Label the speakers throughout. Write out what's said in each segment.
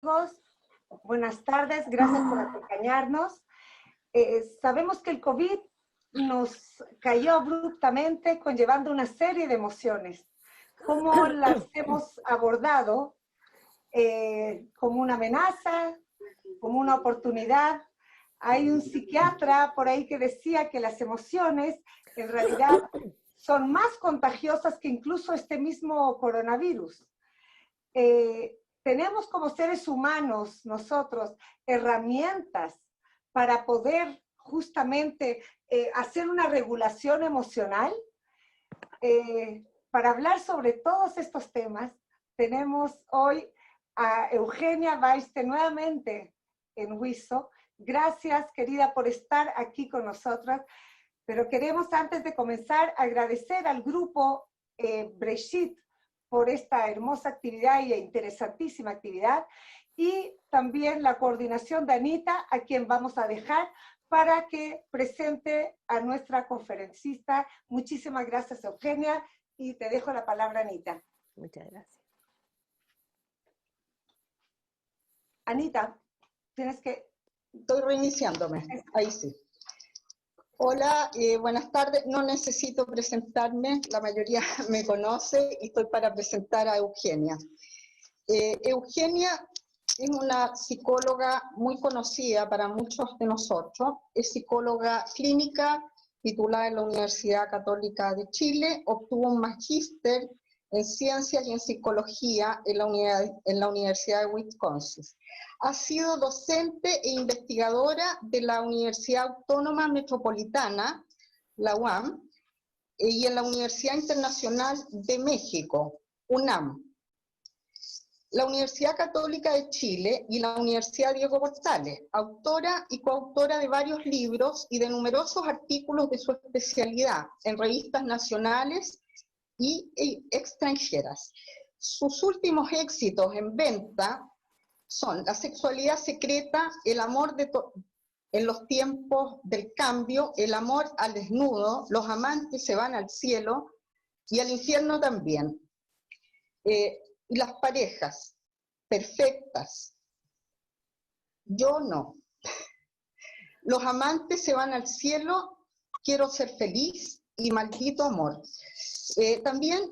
Speaker 1: amigos, buenas tardes, gracias por acompañarnos. Sabemos que el COVID nos cayó abruptamente conllevando una serie de emociones. ¿Cómo las hemos abordado? ¿Como una amenaza? ¿Como una oportunidad? Hay un psiquiatra por ahí que decía que las emociones en realidad son más contagiosas que incluso este mismo coronavirus. Tenemos como seres humanos nosotros herramientas para poder justamente hacer una regulación emocional. Para hablar sobre todos estos temas, tenemos hoy a Eugenia Baiste nuevamente en WISO. Gracias, querida, por estar aquí con nosotras. Pero queremos, antes de comenzar, agradecer al grupo Breshit por esta hermosa actividad y interesantísima actividad, y también la coordinación de Anita, a quien vamos a dejar para que presente a nuestra conferencista. Muchísimas gracias, Eugenia, y te dejo la palabra, Anita.
Speaker 2: Muchas gracias.
Speaker 1: Anita, tienes que...
Speaker 3: Estoy reiniciándome, ahí sí. Hola, buenas tardes. No necesito presentarme, la mayoría me conoce y estoy para presentar a Eugenia. Eugenia es una psicóloga muy conocida para muchos de nosotros. Es psicóloga clínica, titulada en la Universidad Católica de Chile, obtuvo un magíster en Ciencias y en Psicología en la Universidad de Wisconsin. Ha sido docente e investigadora de la Universidad Autónoma Metropolitana, la UAM, y en la Universidad Internacional de México, UNAM, la Universidad Católica de Chile y la Universidad Diego Portales, autora y coautora de varios libros y de numerosos artículos de su especialidad en revistas nacionales y extranjeras. Sus últimos éxitos en venta son La sexualidad secreta, El amor en los tiempos del cambio, El amor al desnudo, Los amantes se van al cielo y al infierno también. Y las parejas perfectas, yo no. Los amantes se van al cielo, Quiero ser feliz y Maldito amor. También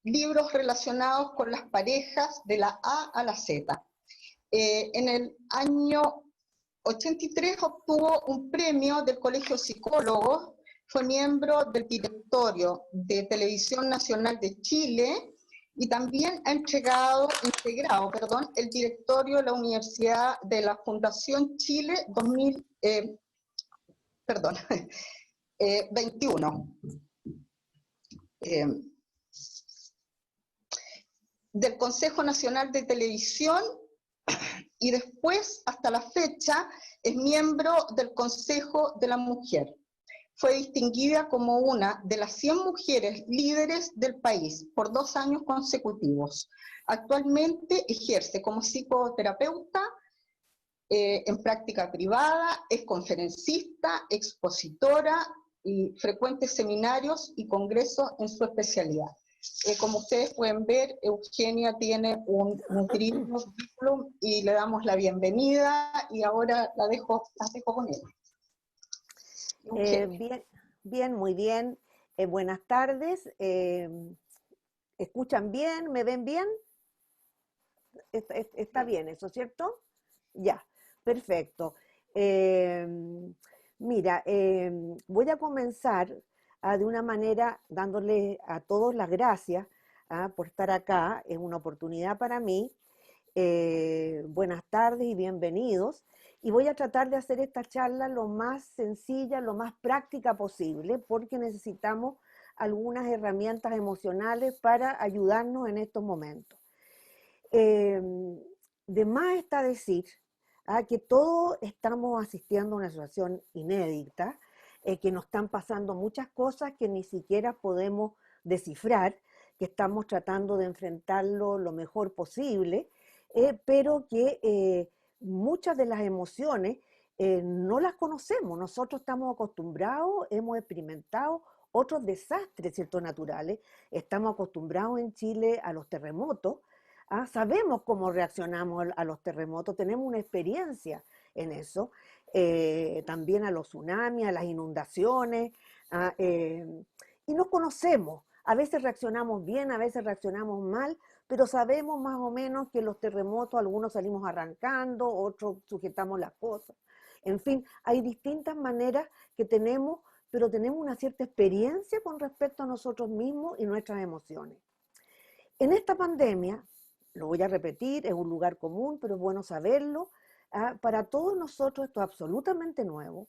Speaker 3: libros relacionados con las parejas de la A a la Z. En el año 83 obtuvo un premio del Colegio de Psicólogos, fue miembro del directorio de Televisión Nacional de Chile y también ha integrado el directorio de la Universidad de la Fundación Chile 21. Del Consejo Nacional de Televisión, y después, hasta la fecha, es miembro del Consejo de la Mujer. Fue distinguida como una de las 100 mujeres líderes del país por 2 años consecutivos. Actualmente ejerce como psicoterapeuta en práctica privada, es conferencista, expositora y frecuentes seminarios y congresos en su especialidad. Como ustedes pueden ver, Eugenia tiene un nutrido currículum y le damos la bienvenida y ahora las dejo con ella.
Speaker 2: Bien, muy bien. Buenas tardes. ¿Escuchan bien? ¿Me ven bien? Está bien eso, ¿cierto? Ya, perfecto. Mira, voy a comenzar de una manera dándole a todos las gracias por estar acá. Es una oportunidad para mí. Buenas tardes y bienvenidos. Y voy a tratar de hacer esta charla lo más sencilla, lo más práctica posible, porque necesitamos algunas herramientas emocionales para ayudarnos en estos momentos. De más está decir que todos estamos asistiendo a una situación inédita, que nos están pasando muchas cosas que ni siquiera podemos descifrar, que estamos tratando de enfrentarlo lo mejor posible, pero que muchas de las emociones no las conocemos. Nosotros estamos acostumbrados, hemos experimentado otros desastres, ¿cierto?, naturales. Estamos acostumbrados en Chile a los terremotos, Sabemos cómo reaccionamos a los terremotos, tenemos una experiencia en eso, también a los tsunamis, a las inundaciones, y nos conocemos. A veces reaccionamos bien, a veces reaccionamos mal, pero sabemos más o menos que los terremotos, algunos salimos arrancando, otros sujetamos las cosas. En fin, hay distintas maneras que tenemos, pero tenemos una cierta experiencia con respecto a nosotros mismos y nuestras emociones. En esta pandemia, lo voy a repetir, es un lugar común, pero es bueno saberlo, para todos nosotros esto es absolutamente nuevo.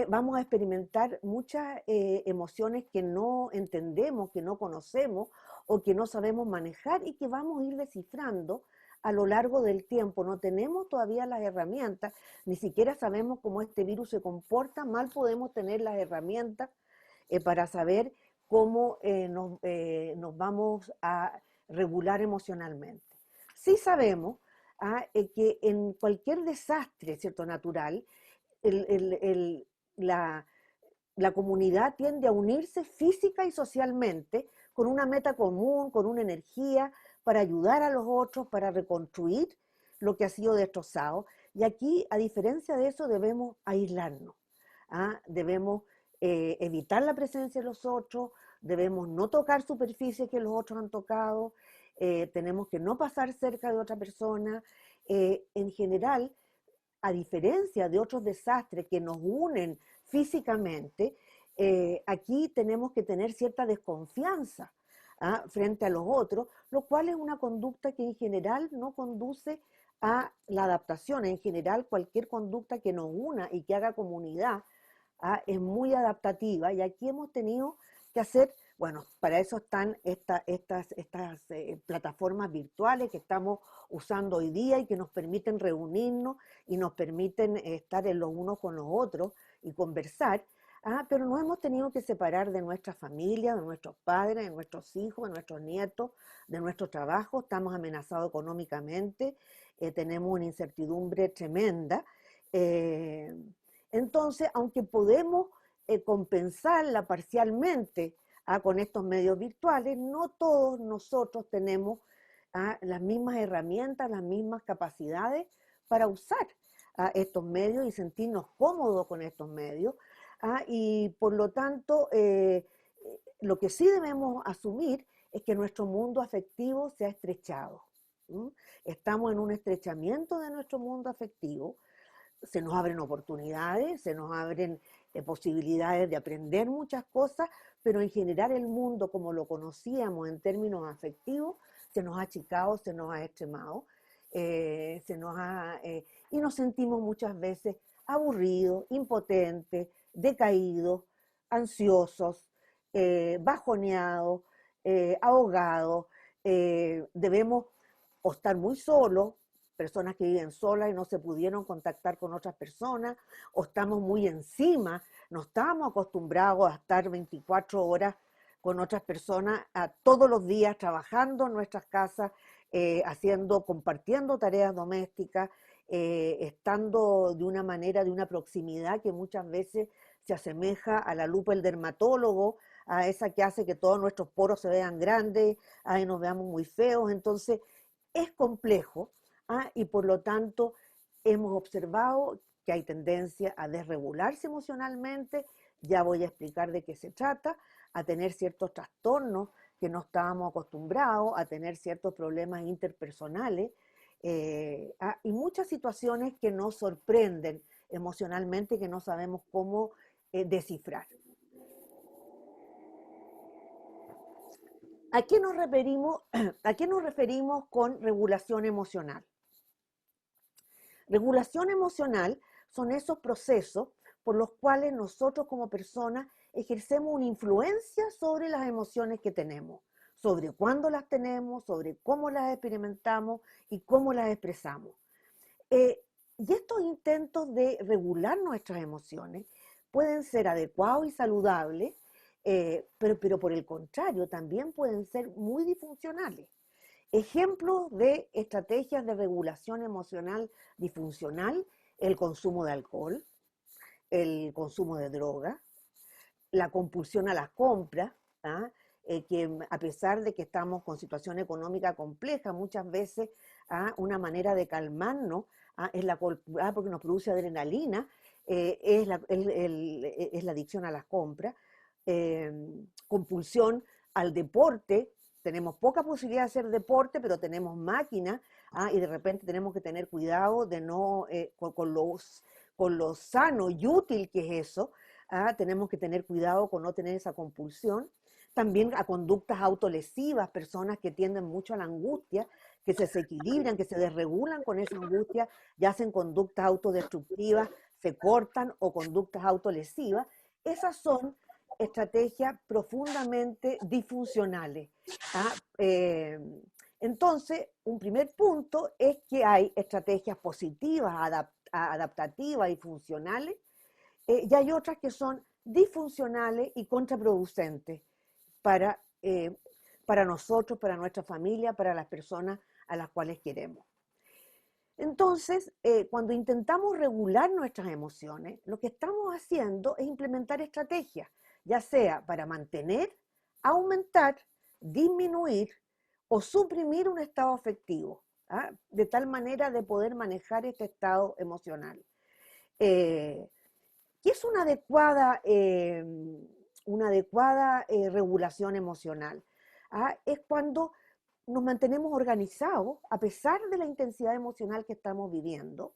Speaker 2: Vamos a experimentar muchas emociones que no entendemos, que no conocemos o que no sabemos manejar y que vamos a ir descifrando a lo largo del tiempo. No tenemos todavía las herramientas, ni siquiera sabemos cómo este virus se comporta, mal podemos tener las herramientas para saber cómo nos vamos a regular emocionalmente. Sí sabemos que en cualquier desastre, ¿cierto?, natural, la comunidad tiende a unirse física y socialmente con una meta común, con una energía para ayudar a los otros, para reconstruir lo que ha sido destrozado. Y aquí, a diferencia de eso, debemos aislarnos. Debemos evitar la presencia de los otros, debemos no tocar superficies que los otros han tocado, tenemos que no pasar cerca de otra persona. En general, a diferencia de otros desastres que nos unen físicamente, aquí tenemos que tener cierta desconfianza frente a los otros, lo cual es una conducta que en general no conduce a la adaptación. En general, cualquier conducta que nos una y que haga comunidad es muy adaptativa, y aquí hemos tenido que hacer, bueno, para eso están estas plataformas virtuales que estamos usando hoy día y que nos permiten reunirnos y nos permiten estar en los unos con los otros y conversar, pero nos hemos tenido que separar de nuestra familia, de nuestros padres, de nuestros hijos, de nuestros nietos, de nuestro trabajo. Estamos amenazados económicamente, tenemos una incertidumbre tremenda. Entonces, aunque podemos compensarla parcialmente con estos medios virtuales, no todos nosotros tenemos las mismas herramientas, las mismas capacidades para usar estos medios y sentirnos cómodos con estos medios. Y por lo tanto, lo que sí debemos asumir es que nuestro mundo afectivo se ha estrechado. Estamos en un estrechamiento de nuestro mundo afectivo. Se nos abren oportunidades, se nos abren posibilidades de aprender muchas cosas, pero en general el mundo como lo conocíamos en términos afectivos se nos ha achicado, se nos ha extremado, y nos sentimos muchas veces aburridos, impotentes, decaídos, ansiosos, bajoneados, ahogados. Debemos o estar muy solos, personas que viven solas y no se pudieron contactar con otras personas, o estamos muy encima, no estamos acostumbrados a estar 24 horas con otras personas todos los días trabajando en nuestras casas, compartiendo tareas domésticas, estando de una manera, de una proximidad que muchas veces se asemeja a la lupa del dermatólogo, a esa que hace que todos nuestros poros se vean grandes, y nos veamos muy feos. Entonces es complejo. Y por lo tanto hemos observado que hay tendencia a desregularse emocionalmente. Ya voy a explicar de qué se trata, a tener ciertos trastornos que no estábamos acostumbrados, a tener ciertos problemas interpersonales, y muchas situaciones que nos sorprenden emocionalmente, que no sabemos cómo descifrar. ¿A qué nos referimos con regulación emocional? Regulación emocional son esos procesos por los cuales nosotros como personas ejercemos una influencia sobre las emociones que tenemos, sobre cuándo las tenemos, sobre cómo las experimentamos y cómo las expresamos. Y estos intentos de regular nuestras emociones pueden ser adecuados y saludables, pero por el contrario también pueden ser muy disfuncionales. Ejemplos de estrategias de regulación emocional disfuncional: el consumo de alcohol, el consumo de drogas, la compulsión a las compras, que a pesar de que estamos con situación económica compleja, muchas veces una manera de calmarnos es porque nos produce adrenalina, es la adicción a las compras, compulsión al deporte. Tenemos poca posibilidad de hacer deporte, pero tenemos máquinas, y de repente tenemos que tener cuidado de no, con lo sano y útil que es eso, tenemos que tener cuidado con no tener esa compulsión. También a conductas autolesivas, personas que tienden mucho a la angustia, que se desequilibran, que se desregulan con esa angustia y hacen conductas autodestructivas, se cortan, o conductas autolesivas. Esas son estrategias profundamente disfuncionales. Entonces, un primer punto es que hay estrategias positivas, adaptativas y funcionales, y hay otras que son disfuncionales y contraproducentes para nosotros, para nuestra familia, para las personas a las cuales queremos. Entonces, cuando intentamos regular nuestras emociones, lo que estamos haciendo es implementar estrategias, ya sea para mantener, aumentar, disminuir o suprimir un estado afectivo, de tal manera de poder manejar este estado emocional. ¿Qué es una adecuada regulación emocional? Es cuando nos mantenemos organizados a pesar de la intensidad emocional que estamos viviendo,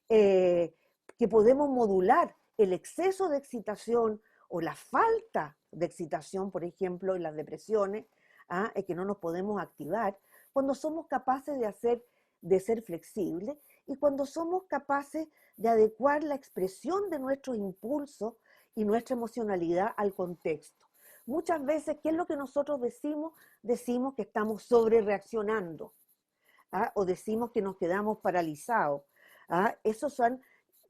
Speaker 2: que podemos modular el exceso de excitación o la falta de excitación, por ejemplo, en las depresiones, que no nos podemos activar, cuando somos capaces de ser flexibles, y cuando somos capaces de adecuar la expresión de nuestros impulsos y nuestra emocionalidad al contexto. Muchas veces, ¿qué es lo que nosotros decimos? Decimos que estamos sobre reaccionando, o decimos que nos quedamos paralizados. Esos son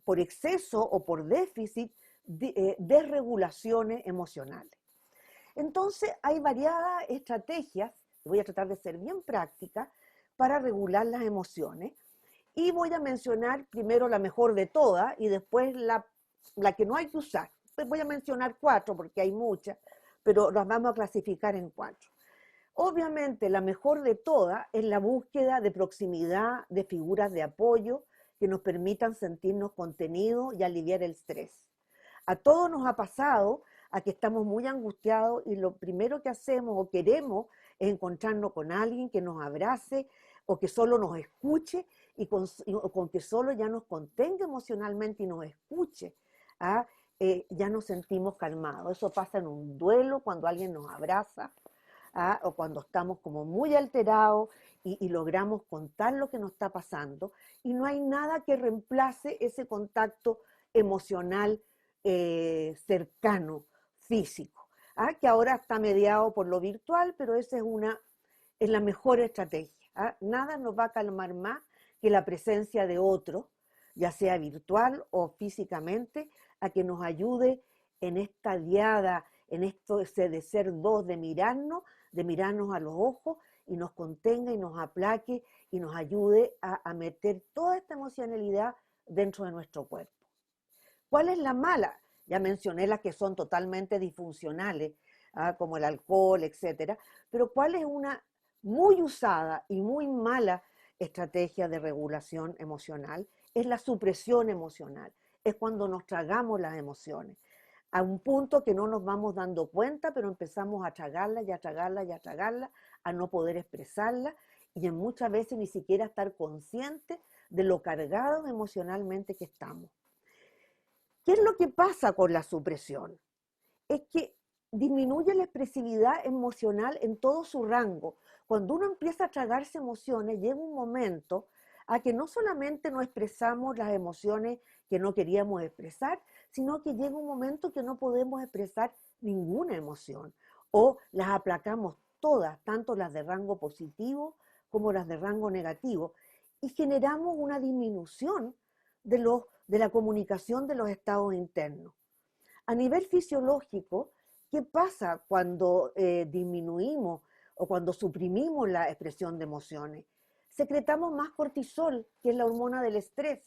Speaker 2: por exceso o por déficit desregulaciones emocionales. Entonces, hay variadas estrategias, voy a tratar de ser bien práctica, para regular las emociones, y voy a mencionar primero la mejor de todas y después la que no hay que usar. Pues voy a mencionar 4 porque hay muchas, pero las vamos a clasificar en 4. Obviamente, la mejor de todas es la búsqueda de proximidad, de figuras de apoyo que nos permitan sentirnos contenidos y aliviar el estrés. A todos nos ha pasado a que estamos muy angustiados y lo primero que hacemos o queremos es encontrarnos con alguien que nos abrace o que solo nos escuche y con que solo ya nos contenga emocionalmente y nos escuche. Ya nos sentimos calmados. Eso pasa en un duelo, cuando alguien nos abraza, o cuando estamos como muy alterados y logramos contar lo que nos está pasando, y no hay nada que reemplace ese contacto emocional cercano, físico, que ahora está mediado por lo virtual, pero esa es la mejor estrategia. Nada nos va a calmar más que la presencia de otro, ya sea virtual o físicamente, a que nos ayude en esta diada, en esto de ser dos, de mirarnos a los ojos, y nos contenga y nos aplaque y nos ayude a meter toda esta emocionalidad dentro de nuestro cuerpo. ¿Cuál es la mala? Ya mencioné las que son totalmente disfuncionales, como el alcohol, etcétera, pero ¿cuál es una muy usada y muy mala estrategia de regulación emocional? Es la supresión emocional, es cuando nos tragamos las emociones, a un punto que no nos vamos dando cuenta, pero empezamos a tragarlas y a tragarlas y a tragarlas, a no poder expresarlas, y en muchas veces ni siquiera estar conscientes de lo cargados emocionalmente que estamos. ¿Qué es lo que pasa con la supresión? Es que disminuye la expresividad emocional en todo su rango. Cuando uno empieza a tragarse emociones, llega un momento a que no solamente no expresamos las emociones que no queríamos expresar, sino que llega un momento que no podemos expresar ninguna emoción, o las aplacamos todas, tanto las de rango positivo como las de rango negativo, y generamos una disminución de la comunicación de los estados internos. A nivel fisiológico, ¿qué pasa cuando disminuimos o cuando suprimimos la expresión de emociones? Secretamos más cortisol, que es la hormona del estrés.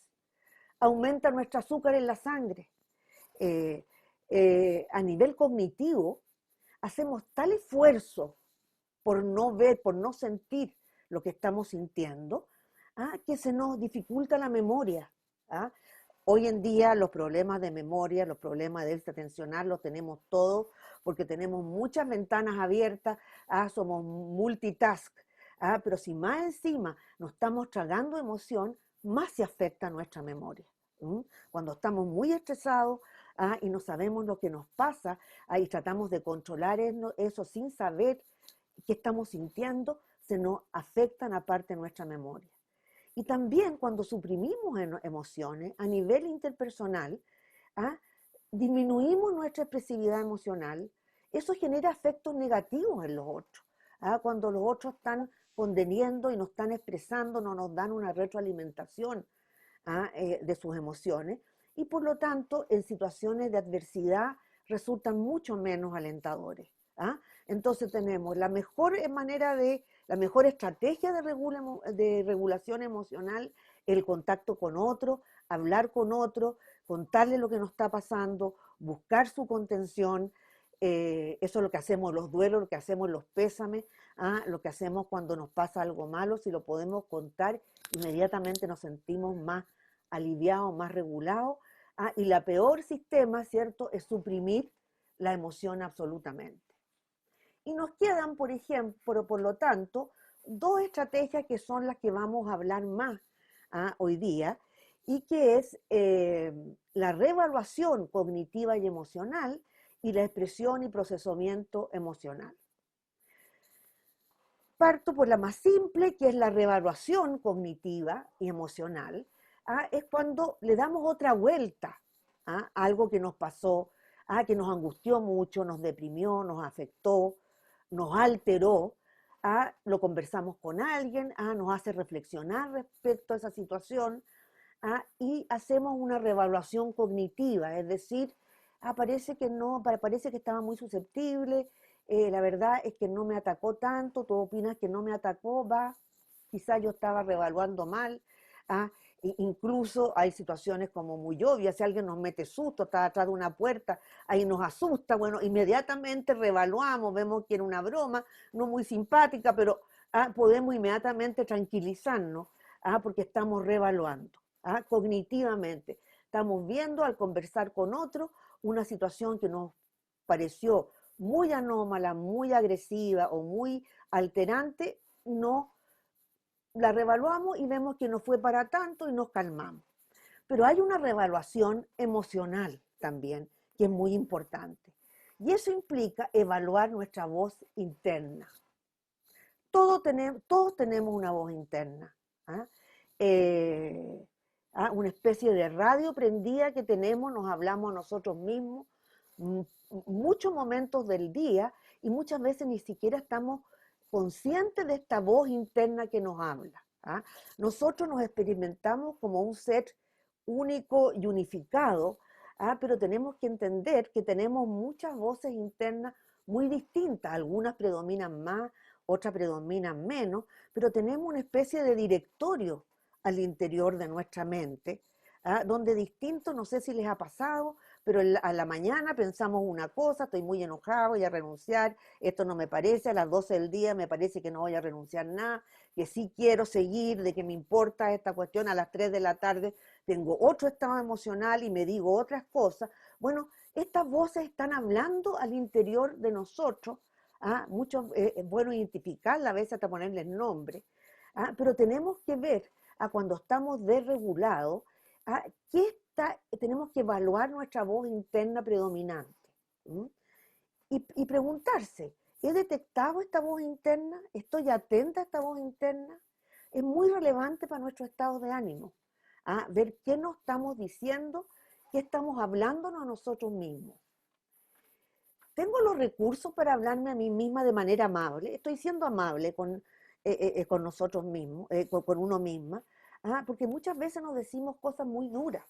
Speaker 2: Aumenta nuestro azúcar en la sangre. A nivel cognitivo, hacemos tal esfuerzo por no ver, por no sentir lo que estamos sintiendo, que se nos dificulta la memoria. Hoy en día los problemas de memoria, los problemas de déficit atencional los tenemos todos porque tenemos muchas ventanas abiertas, somos multitask, pero si más encima nos estamos tragando emoción, más se afecta nuestra memoria. Cuando estamos muy estresados y no sabemos lo que nos pasa y tratamos de controlar eso sin saber qué estamos sintiendo, se nos afectan aparte nuestra memoria. Y también cuando suprimimos emociones a nivel interpersonal, disminuimos nuestra expresividad emocional, eso genera efectos negativos en los otros. Cuando los otros están conteniendo y no están expresando, no nos dan una retroalimentación de sus emociones, y por lo tanto en situaciones de adversidad resultan mucho menos alentadores. Entonces tenemos la mejor estrategia de regulación emocional, el contacto con otro, hablar con otro, contarle lo que nos está pasando, buscar su contención. Eso es lo que hacemos los duelos, lo que hacemos los pésames, lo que hacemos cuando nos pasa algo malo. Si lo podemos contar, inmediatamente nos sentimos más aliviados, más regulados. Y la peor sistema, ¿cierto?, es suprimir la emoción absolutamente. Y nos quedan, por ejemplo, por lo tanto, dos estrategias que son las que vamos a hablar más hoy día, y que es la reevaluación cognitiva y emocional y la expresión y procesamiento emocional. Parto por la más simple, que es la reevaluación cognitiva y emocional. Es cuando le damos otra vuelta a algo que nos pasó, que nos angustió mucho, nos deprimió, nos afectó, nos alteró, lo conversamos con alguien, nos hace reflexionar respecto a esa situación, y hacemos una reevaluación cognitiva, es decir, parece que estaba muy susceptible, la verdad es que no me atacó tanto, tú opinas que no me atacó, quizás yo estaba reevaluando mal. Incluso hay situaciones como muy obvias, si alguien nos mete susto, está atrás de una puerta, ahí nos asusta, bueno, inmediatamente reevaluamos, vemos que era una broma, no muy simpática, pero podemos inmediatamente tranquilizarnos, porque estamos reevaluando, cognitivamente. Estamos viendo al conversar con otro una situación que nos pareció muy anómala, muy agresiva o muy alterante, no la reevaluamos y vemos que no fue para tanto y nos calmamos. Pero hay una reevaluación emocional también, que es muy importante. Y eso implica evaluar nuestra voz interna. Todos tenemos una voz interna. Una especie de radio prendida que tenemos, nos hablamos a nosotros mismos muchos momentos del día, y muchas veces ni siquiera estamos conscientes de esta voz interna que nos habla. Nosotros nos experimentamos como un ser único y unificado, pero tenemos que entender que tenemos muchas voces internas muy distintas. Algunas predominan más, otras predominan menos, pero tenemos una especie de directorio al interior de nuestra mente, donde distinto, no sé si les ha pasado, pero a la mañana pensamos una cosa, estoy muy enojado, voy a renunciar, esto no me parece, a las 12 del día me parece que no voy a renunciar nada, que sí quiero seguir, de que me importa esta cuestión, a las 3 de la tarde tengo otro estado emocional y me digo otras cosas. Bueno, estas voces están hablando al interior de nosotros, es bueno identificarla, a veces hasta ponerles nombre, pero tenemos que ver cuando estamos desregulados, tenemos que evaluar nuestra voz interna predominante y preguntarse, ¿he detectado esta voz interna? ¿Estoy atenta a esta voz interna? Es muy relevante para nuestro estado de ánimo, ver qué nos estamos diciendo, qué estamos hablándonos a nosotros mismos. ¿Tengo los recursos para hablarme a mí misma de manera amable? ¿Estoy siendo amable con nosotros mismos, con uno misma? Porque muchas veces nos decimos cosas muy duras.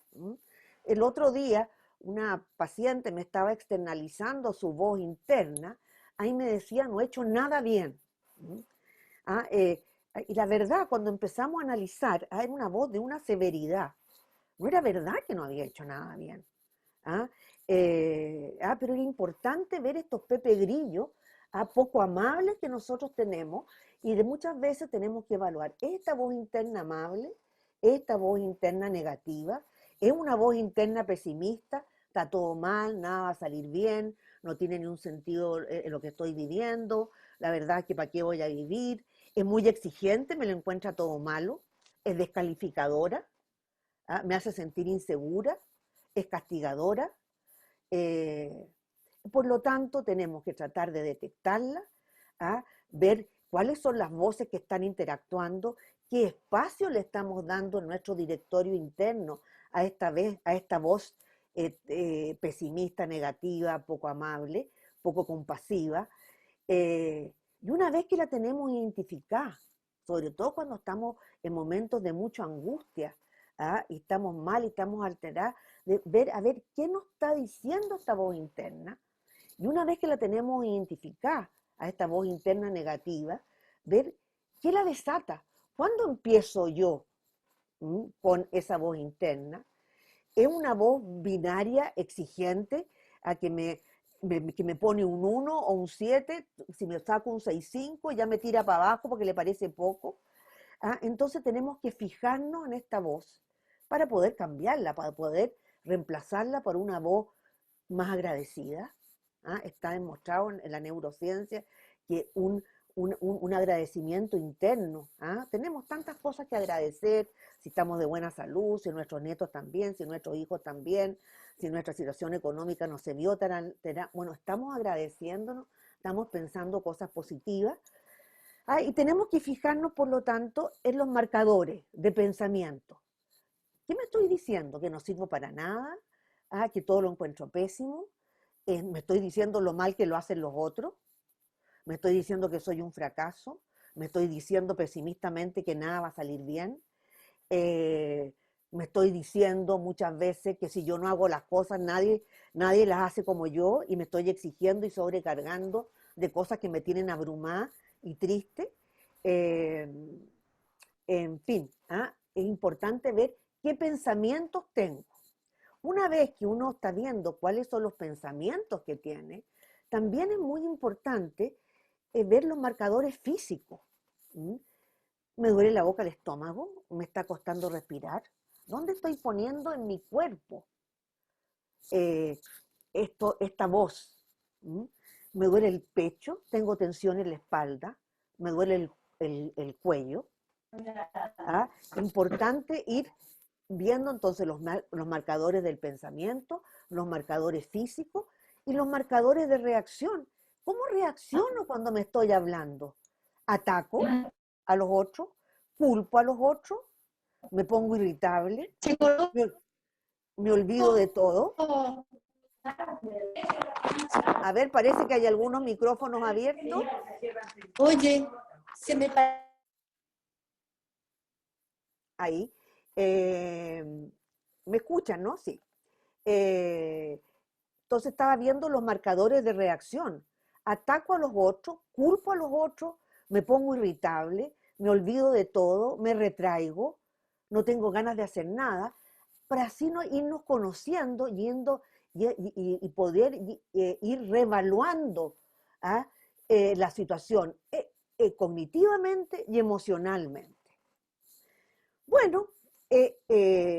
Speaker 2: El otro día una paciente me estaba externalizando su voz interna, ahí me decía, no he hecho nada bien. Y la verdad, cuando empezamos a analizar, era una voz de una severidad. No era verdad que no había hecho nada bien. ¿ah? Pero es importante ver estos Pepe Grillos poco amables que nosotros tenemos, y de muchas veces tenemos que evaluar esta voz interna amable, esta voz interna negativa, es una voz interna pesimista, está todo mal, nada va a salir bien, no tiene ni un sentido en lo que estoy viviendo, la verdad es que para qué voy a vivir, es muy exigente, me lo encuentra todo malo, es descalificadora, me hace sentir insegura, es castigadora. Por lo tanto, tenemos que tratar de detectarla, ver cuáles son las voces que están interactuando, qué espacio le estamos dando en nuestro directorio interno a esta voz pesimista, negativa, poco amable, poco compasiva. Y una vez que la tenemos identificada, sobre todo cuando estamos en momentos de mucha angustia, y estamos mal y estamos alteradas, de ver a ver qué nos está diciendo esta voz interna. Y una vez que la tenemos identificada, a esta voz interna negativa, ver qué la desata. ¿Cuándo empiezo yo con esa voz interna? ¿Es una voz binaria, exigente, que me pone un 1 o un 7? Si me saco un 6,5 ya me tira para abajo porque le parece poco. Entonces tenemos que fijarnos en esta voz para poder cambiarla, para poder reemplazarla por una voz más agradecida. Está demostrado en la neurociencia que un agradecimiento interno. Tenemos tantas cosas que agradecer, si estamos de buena salud, si nuestros nietos también, si nuestros hijos también, si nuestra situación económica no se vio bueno, estamos agradeciéndonos, estamos pensando cosas positivas. Y tenemos que fijarnos, por lo tanto, en los marcadores de pensamiento. ¿Qué me estoy diciendo? ¿Que no sirvo para nada? ¿Que todo lo encuentro pésimo? ¿Me estoy diciendo lo mal que lo hacen los otros? ¿Me estoy diciendo que soy un fracaso? ¿Me estoy diciendo pesimistamente que nada va a salir bien? ¿Me estoy diciendo muchas veces que si yo no hago las cosas, nadie las hace como yo, y me estoy exigiendo y sobrecargando de cosas que me tienen abrumada y triste? En fin, es importante ver qué pensamientos tengo. Una vez que uno está viendo cuáles son los pensamientos que tiene, también es muy importante ver los marcadores físicos. ¿Me duele la boca, el estómago? ¿Me está costando respirar? ¿Dónde estoy poniendo en mi cuerpo esta voz? ¿Me duele el pecho? ¿Tengo tensión en la espalda? ¿Me duele el cuello? Importante ir viendo entonces los marcadores del pensamiento, los marcadores físicos y los marcadores de reacción. ¿Cómo reacciono cuando me estoy hablando? ¿Ataco a los otros? ¿Culpo a los otros? ¿Me pongo irritable? ¿Me olvido de todo? A ver, parece que hay algunos micrófonos abiertos.
Speaker 4: Oye, se me parece.
Speaker 2: Ahí. ¿Me escuchan, no? Sí. Entonces estaba viendo los marcadores de reacción. Ataco a los otros, culpo a los otros, me pongo irritable, me olvido de todo, me retraigo, no tengo ganas de hacer nada, para así no irnos conociendo, y poder ir reevaluando la situación cognitivamente y emocionalmente. Bueno,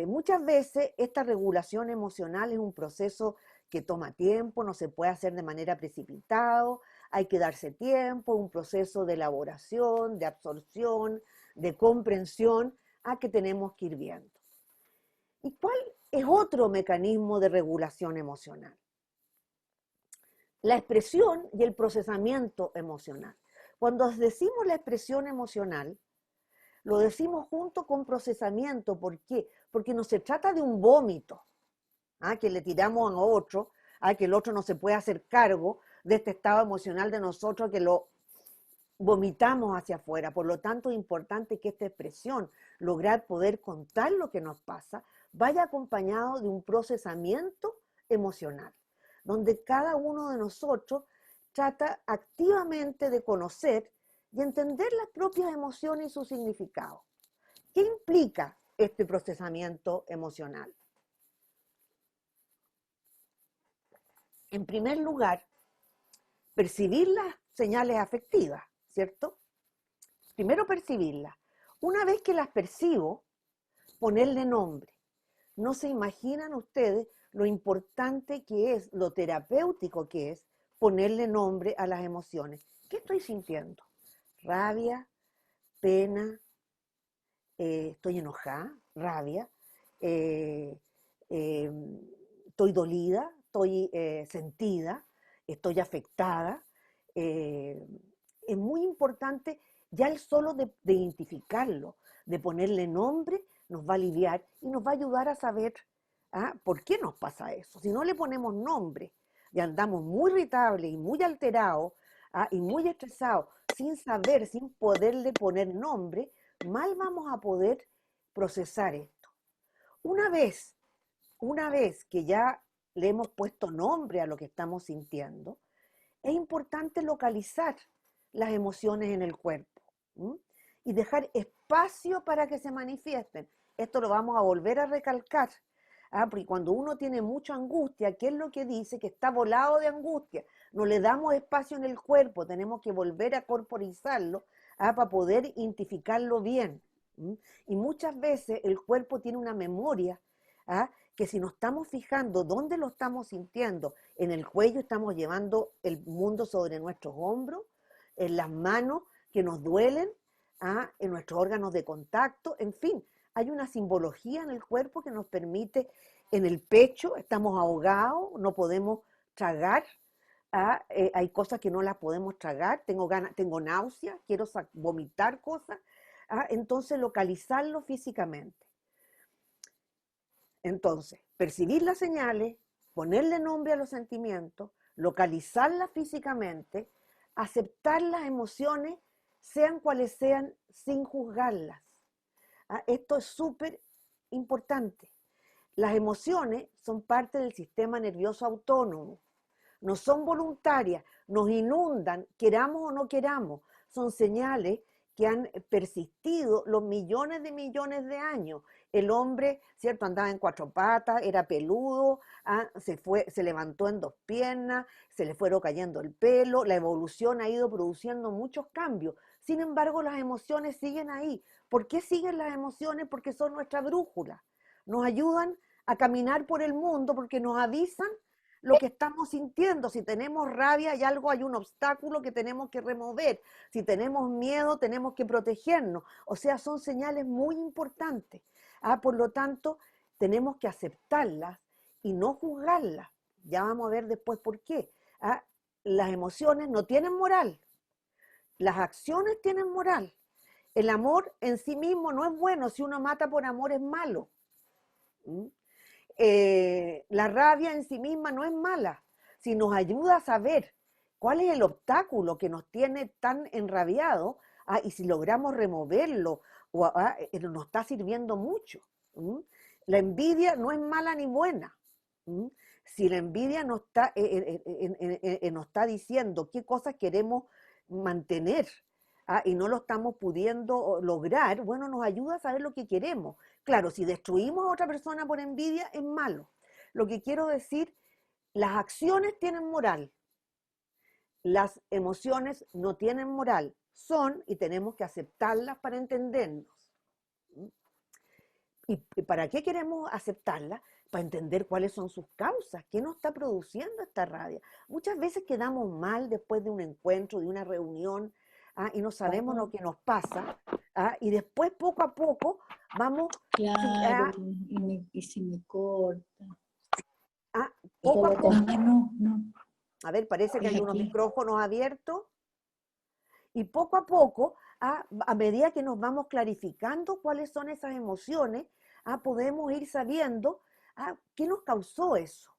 Speaker 2: muchas veces esta regulación emocional es un proceso que toma tiempo, no se puede hacer de manera precipitada, hay que darse tiempo, un proceso de elaboración, de absorción, de comprensión que tenemos que ir viendo. ¿Y cuál es otro mecanismo de regulación emocional? La expresión y el procesamiento emocional. Cuando decimos la expresión emocional, lo decimos junto con procesamiento. ¿Por qué? Porque no se trata de un vómito que le tiramos a otro, que el otro no se puede hacer cargo de este estado emocional de nosotros, que lo vomitamos hacia afuera. Por lo tanto, es importante que esta expresión, lograr poder contar lo que nos pasa, vaya acompañado de un procesamiento emocional, donde cada uno de nosotros trata activamente de conocer y entender las propias emociones y su significado. ¿Qué implica este procesamiento emocional? En primer lugar, percibir las señales afectivas, ¿cierto? Primero percibirlas. Una vez que las percibo, ponerle nombre. No se imaginan ustedes lo importante que es, lo terapéutico que es ponerle nombre a las emociones. ¿Qué estoy sintiendo? Rabia, pena, estoy enojada, rabia, estoy dolida, estoy sentida, estoy afectada. Es muy importante ya el solo de identificarlo, de ponerle nombre, nos va a aliviar y nos va a ayudar a saber por qué nos pasa eso. Si no le ponemos nombre y andamos muy irritables y muy alterados y muy estresados, sin saber, sin poderle poner nombre, mal vamos a poder procesar esto. Una vez que ya le hemos puesto nombre a lo que estamos sintiendo, es importante localizar las emociones en el cuerpo y dejar espacio para que se manifiesten. Esto lo vamos a volver a recalcar, porque cuando uno tiene mucha angustia, ¿qué es lo que dice? Que está volado de angustia. No le damos espacio en el cuerpo, tenemos que volver a corporizarlo para poder identificarlo bien. Y muchas veces el cuerpo tiene una memoria que si nos estamos fijando dónde lo estamos sintiendo, en el cuello estamos llevando el mundo sobre nuestros hombros, en las manos que nos duelen, en nuestros órganos de contacto, en fin, hay una simbología en el cuerpo que nos permite, en el pecho estamos ahogados, no podemos tragar, hay cosas que no las podemos tragar, tengo náuseas, quiero vomitar cosas, entonces localizarlo físicamente. Entonces, percibir las señales, ponerle nombre a los sentimientos, localizarlas físicamente, aceptar las emociones, sean cuales sean, sin juzgarlas. Esto es súper importante. Las emociones son parte del sistema nervioso autónomo, no son voluntarias, nos inundan, queramos o no queramos, son señales que han persistido los millones de años. El hombre, ¿cierto? Andaba en 4 patas, era peludo, se levantó en 2 piernas, se le fueron cayendo el pelo, la evolución ha ido produciendo muchos cambios. Sin embargo, las emociones siguen ahí. ¿Por qué siguen las emociones? Porque son nuestra brújula. Nos ayudan a caminar por el mundo porque nos avisan lo que estamos sintiendo. Si tenemos rabia, hay un obstáculo que tenemos que remover. Si tenemos miedo, tenemos que protegernos. O sea, son señales muy importantes. Por lo tanto, tenemos que aceptarlas y no juzgarlas. Ya vamos a ver después por qué. Las emociones no tienen moral. Las acciones tienen moral. El amor en sí mismo no es bueno. Si uno mata por amor es malo. La rabia en sí misma no es mala, si nos ayuda a saber cuál es el obstáculo que nos tiene tan enrabiados, y si logramos removerlo, nos está sirviendo mucho. La envidia no es mala ni buena. Si la envidia nos está diciendo qué cosas queremos mantener, y no lo estamos pudiendo lograr, bueno, nos ayuda a saber lo que queremos. Claro, si destruimos a otra persona por envidia, es malo. Lo que quiero decir, las acciones tienen moral, las emociones no tienen moral, son y tenemos que aceptarlas para entendernos. ¿Y para qué queremos aceptarlas? Para entender cuáles son sus causas, qué nos está produciendo esta rabia. Muchas veces quedamos mal después de un encuentro, de una reunión, y no sabemos lo que nos pasa, y después poco a poco vamos...
Speaker 4: Claro, y se me corta.
Speaker 2: Poco a poco.
Speaker 4: No.
Speaker 2: A ver, parece que
Speaker 4: Es
Speaker 2: hay unos
Speaker 4: aquí.
Speaker 2: micrófonos abiertos. Y poco a poco, a medida que nos vamos clarificando cuáles son esas emociones, podemos ir sabiendo qué nos causó eso,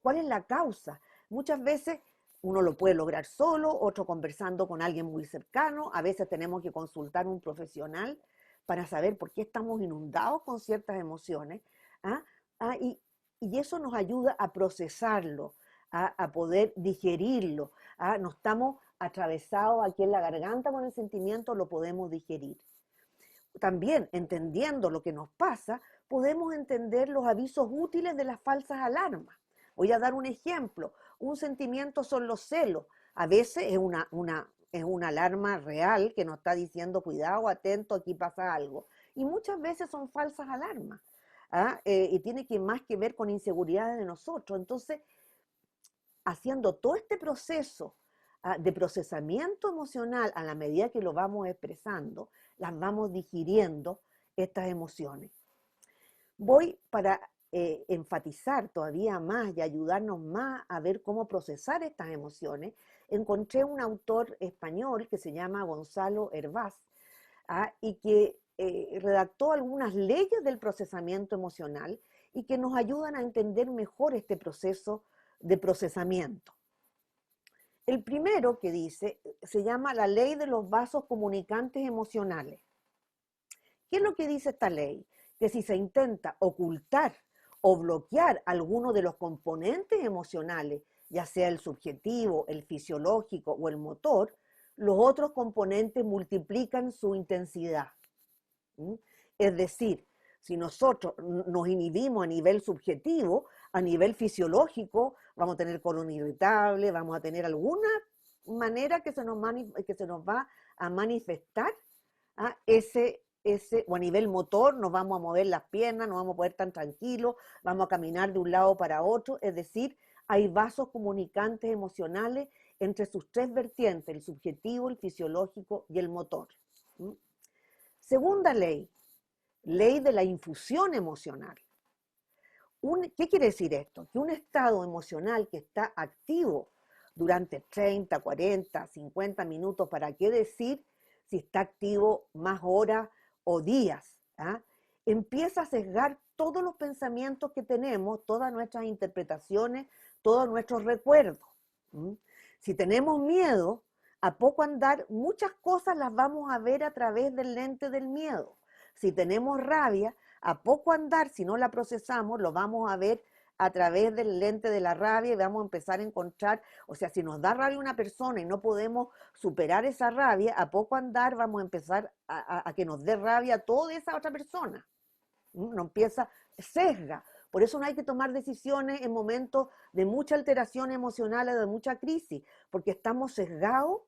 Speaker 2: cuál es la causa. Muchas veces uno lo puede lograr solo, otro conversando con alguien muy cercano, a veces tenemos que consultar a un profesional para saber por qué estamos inundados con ciertas emociones, y eso nos ayuda a procesarlo, a poder digerirlo, no estamos atravesados aquí en la garganta con el sentimiento, lo podemos digerir. También, entendiendo lo que nos pasa, podemos entender los avisos útiles de las falsas alarmas. Voy a dar un ejemplo. Un sentimiento son los celos. A veces es una alarma real que nos está diciendo, cuidado, atento, aquí pasa algo. Y muchas veces son falsas alarmas. Y tiene más que ver con inseguridades de nosotros. Entonces, haciendo todo este proceso de procesamiento emocional, a la medida que lo vamos expresando, las vamos digiriendo, estas emociones. Voy para enfatizar todavía más y ayudarnos más a ver cómo procesar estas emociones. Encontré un autor español que se llama Gonzalo Hervás, y que redactó algunas leyes del procesamiento emocional y que nos ayudan a entender mejor este proceso de procesamiento. El primero que dice se llama la ley de los vasos comunicantes emocionales. ¿Qué es lo que dice esta ley? Que si se intenta ocultar o bloquear alguno de los componentes emocionales, ya sea el subjetivo, el fisiológico o el motor, los otros componentes multiplican su intensidad. Es decir, si nosotros nos inhibimos a nivel subjetivo, a nivel fisiológico, vamos a tener colon irritable, vamos a tener alguna manera que se nos va a manifestar o a nivel motor, nos vamos a mover las piernas, no vamos a poder estar tranquilos, vamos a caminar de un lado para otro, es decir, hay vasos comunicantes emocionales entre sus tres vertientes, el subjetivo, el fisiológico y el motor. Segunda ley, ley de la infusión emocional. ¿Qué quiere decir esto? Que un estado emocional que está activo durante 30, 40, 50 minutos, ¿para qué decir si está activo más horas o días? Empieza a sesgar todos los pensamientos que tenemos, todas nuestras interpretaciones, todos nuestros recuerdos. Si tenemos miedo, a poco andar, muchas cosas las vamos a ver a través del lente del miedo. Si tenemos rabia, a poco andar, si no la procesamos, lo vamos a ver a través del lente de la rabia y vamos a empezar a encontrar, o sea, si nos da rabia una persona y no podemos superar esa rabia, a poco andar vamos a empezar a que nos dé rabia toda esa otra persona. No empieza, sesga. Por eso no hay que tomar decisiones en momentos de mucha alteración emocional o de mucha crisis, porque estamos sesgados.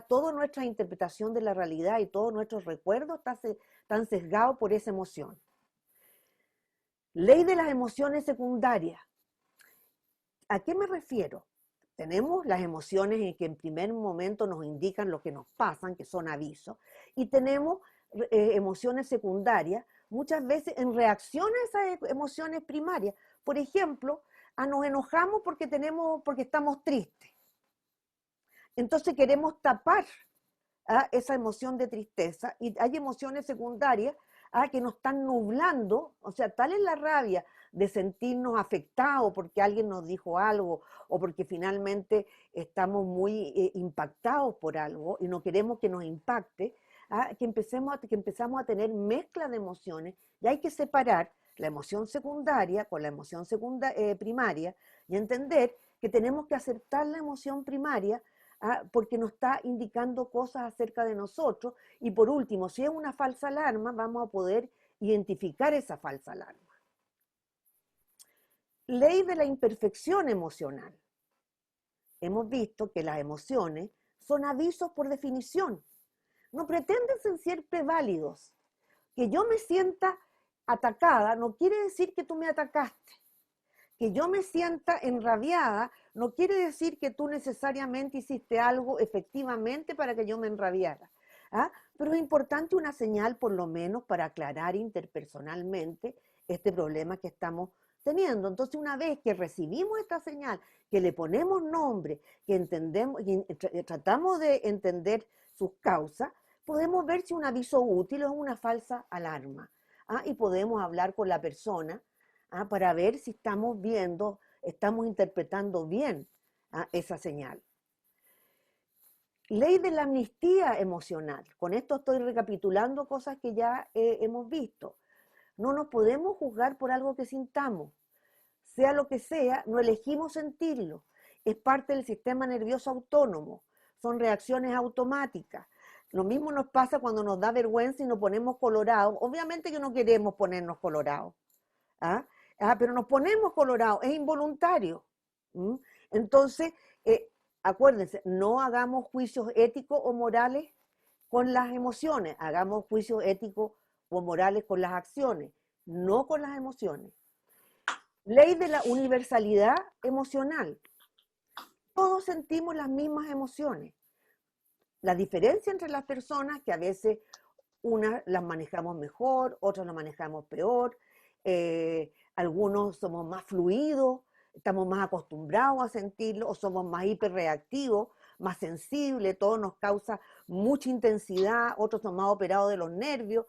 Speaker 2: Toda nuestra interpretación de la realidad y todos nuestros recuerdos están sesgados por esa emoción. Ley de las emociones secundarias. ¿A qué me refiero? Tenemos las emociones en que en primer momento nos indican lo que nos pasan, que son avisos, y tenemos emociones secundarias, muchas veces en reacción a esas emociones primarias. Por ejemplo, nos enojamos porque estamos tristes. Entonces queremos tapar esa emoción de tristeza, y hay emociones secundarias que nos están nublando. O sea, tal es la rabia de sentirnos afectados porque alguien nos dijo algo o porque finalmente estamos muy impactados por algo y no queremos que nos impacte, que empezamos a tener mezcla de emociones, y hay que separar la emoción secundaria con la emoción primaria y entender que tenemos que aceptar la emoción primaria porque nos está indicando cosas acerca de nosotros. Y por último, si es una falsa alarma, vamos a poder identificar esa falsa alarma. Ley de la imperfección emocional. Hemos visto que las emociones son avisos por definición. No pretenden ser siempre válidos. Que yo me sienta atacada no quiere decir que tú me atacaste. Que yo me sienta enrabiada no quiere decir que tú necesariamente hiciste algo efectivamente para que yo me enrabiara. Pero es importante una señal, por lo menos, para aclarar interpersonalmente este problema que estamos teniendo. Entonces, una vez que recibimos esta señal, que le ponemos nombre, que entendemos y tratamos de entender sus causas, podemos ver si un aviso útil o es una falsa alarma. Y podemos hablar con la persona para ver si estamos interpretando bien esa señal. Ley de la amnistía emocional. Con esto estoy recapitulando cosas que ya hemos visto. No nos podemos juzgar por algo que sintamos. Sea lo que sea, no elegimos sentirlo. Es parte del sistema nervioso autónomo. Son reacciones automáticas. Lo mismo nos pasa cuando nos da vergüenza y nos ponemos colorados. Obviamente que no queremos ponernos colorados. pero nos ponemos colorados, es involuntario. Entonces, acuérdense, no hagamos juicios éticos o morales con las emociones, hagamos juicios éticos o morales con las acciones, no con las emociones. Ley de la universalidad emocional. Todos sentimos las mismas emociones. La diferencia entre las personas, que a veces unas las manejamos mejor, otras las manejamos peor, algunos somos más fluidos, estamos más acostumbrados a sentirlo, o somos más hiperreactivos, más sensibles, todo nos causa mucha intensidad, otros son más operados de los nervios,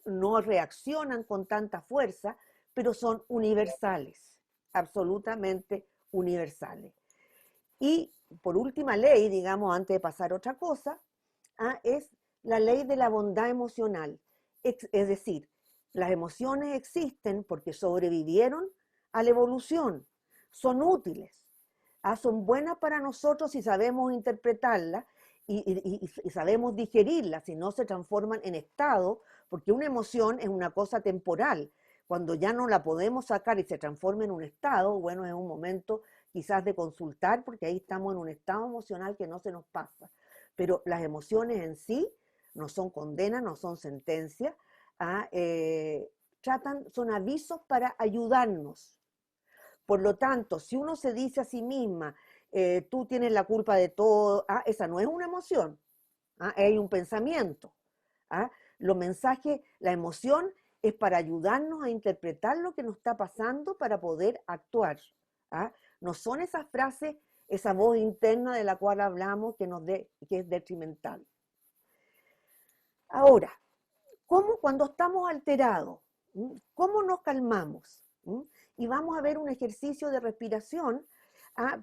Speaker 2: no reaccionan con tanta fuerza, pero son universales, absolutamente universales. Y por última ley, digamos, antes de pasar a otra cosa, es la ley de la bondad emocional. Es decir, las emociones existen porque sobrevivieron a la evolución, son útiles, son buenas para nosotros si sabemos interpretarlas y sabemos digerirlas, si no se transforman en estado, porque una emoción es una cosa temporal. Cuando ya no la podemos sacar y se transforma en un estado, bueno, es un momento quizás de consultar, porque ahí estamos en un estado emocional que no se nos pasa. Pero las emociones en sí no son condenas, no son sentencias, son avisos para ayudarnos. Por lo tanto, si uno se dice a sí misma, tú tienes la culpa de todo, esa no es una emoción, hay un pensamiento. Los mensajes, la emoción es para ayudarnos a interpretar lo que nos está pasando para poder actuar. No son esas frases, esa voz interna de la cual hablamos que es detrimental. Ahora, ¿cómo cuando estamos alterados? ¿Cómo nos calmamos? Y vamos a ver un ejercicio de respiración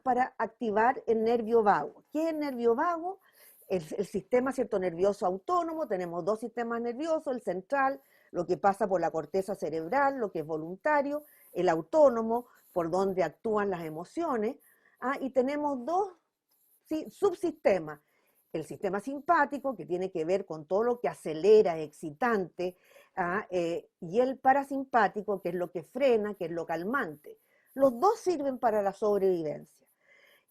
Speaker 2: para activar el nervio vago. ¿Qué es el nervio vago? El sistema nervioso autónomo. Tenemos dos sistemas nerviosos, el central, lo que pasa por la corteza cerebral, lo que es voluntario, el autónomo, por donde actúan las emociones, y tenemos dos subsistemas. El sistema simpático, que tiene que ver con todo lo que acelera, es excitante, y el parasimpático, que es lo que frena, que es lo calmante. Los dos sirven para la sobrevivencia.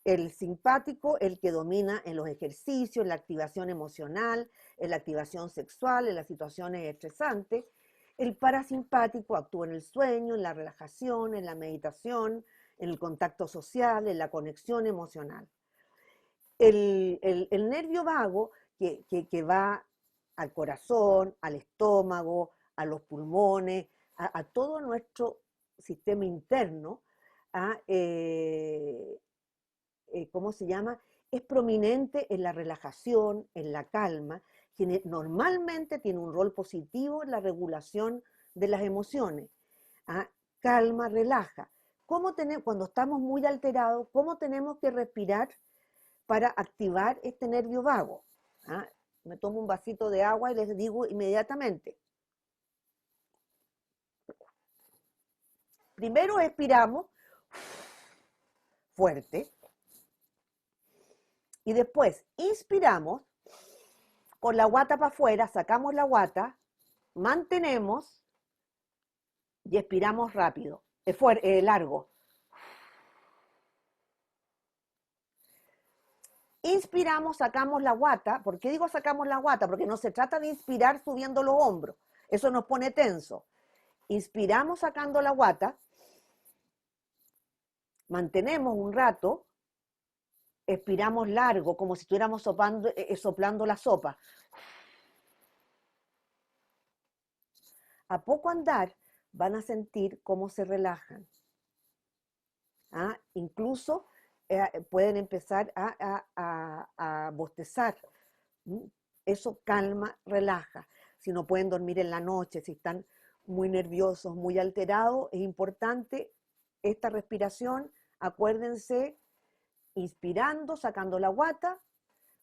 Speaker 2: El simpático, el que domina en los ejercicios, en la activación emocional, en la activación sexual, en las situaciones estresantes. El parasimpático actúa en el sueño, en la relajación, en la meditación, en el contacto social, en la conexión emocional. El nervio vago que va al corazón, al estómago, a los pulmones, a todo nuestro sistema interno, ¿cómo se llama? Es prominente en la relajación, en la calma, que normalmente tiene un rol positivo en la regulación de las emociones. Calma, relaja. Cuando estamos muy alterados, ¿cómo tenemos que respirar para activar este nervio vago? Me tomo un vasito de agua y les digo inmediatamente. Primero expiramos fuerte y después inspiramos con la guata para afuera, sacamos la guata, mantenemos y expiramos rápido, largo. Inspiramos, sacamos la guata. ¿Por qué digo sacamos la guata? Porque no se trata de inspirar subiendo los hombros. Eso nos pone tenso. Inspiramos sacando la guata. Mantenemos un rato. Expiramos largo, como si estuviéramos soplando la sopa. A poco andar van a sentir cómo se relajan. Incluso pueden empezar a bostezar. Eso calma, relaja. Si no pueden dormir en la noche, si están muy nerviosos, muy alterados, es importante esta respiración. Acuérdense, inspirando, sacando la guata,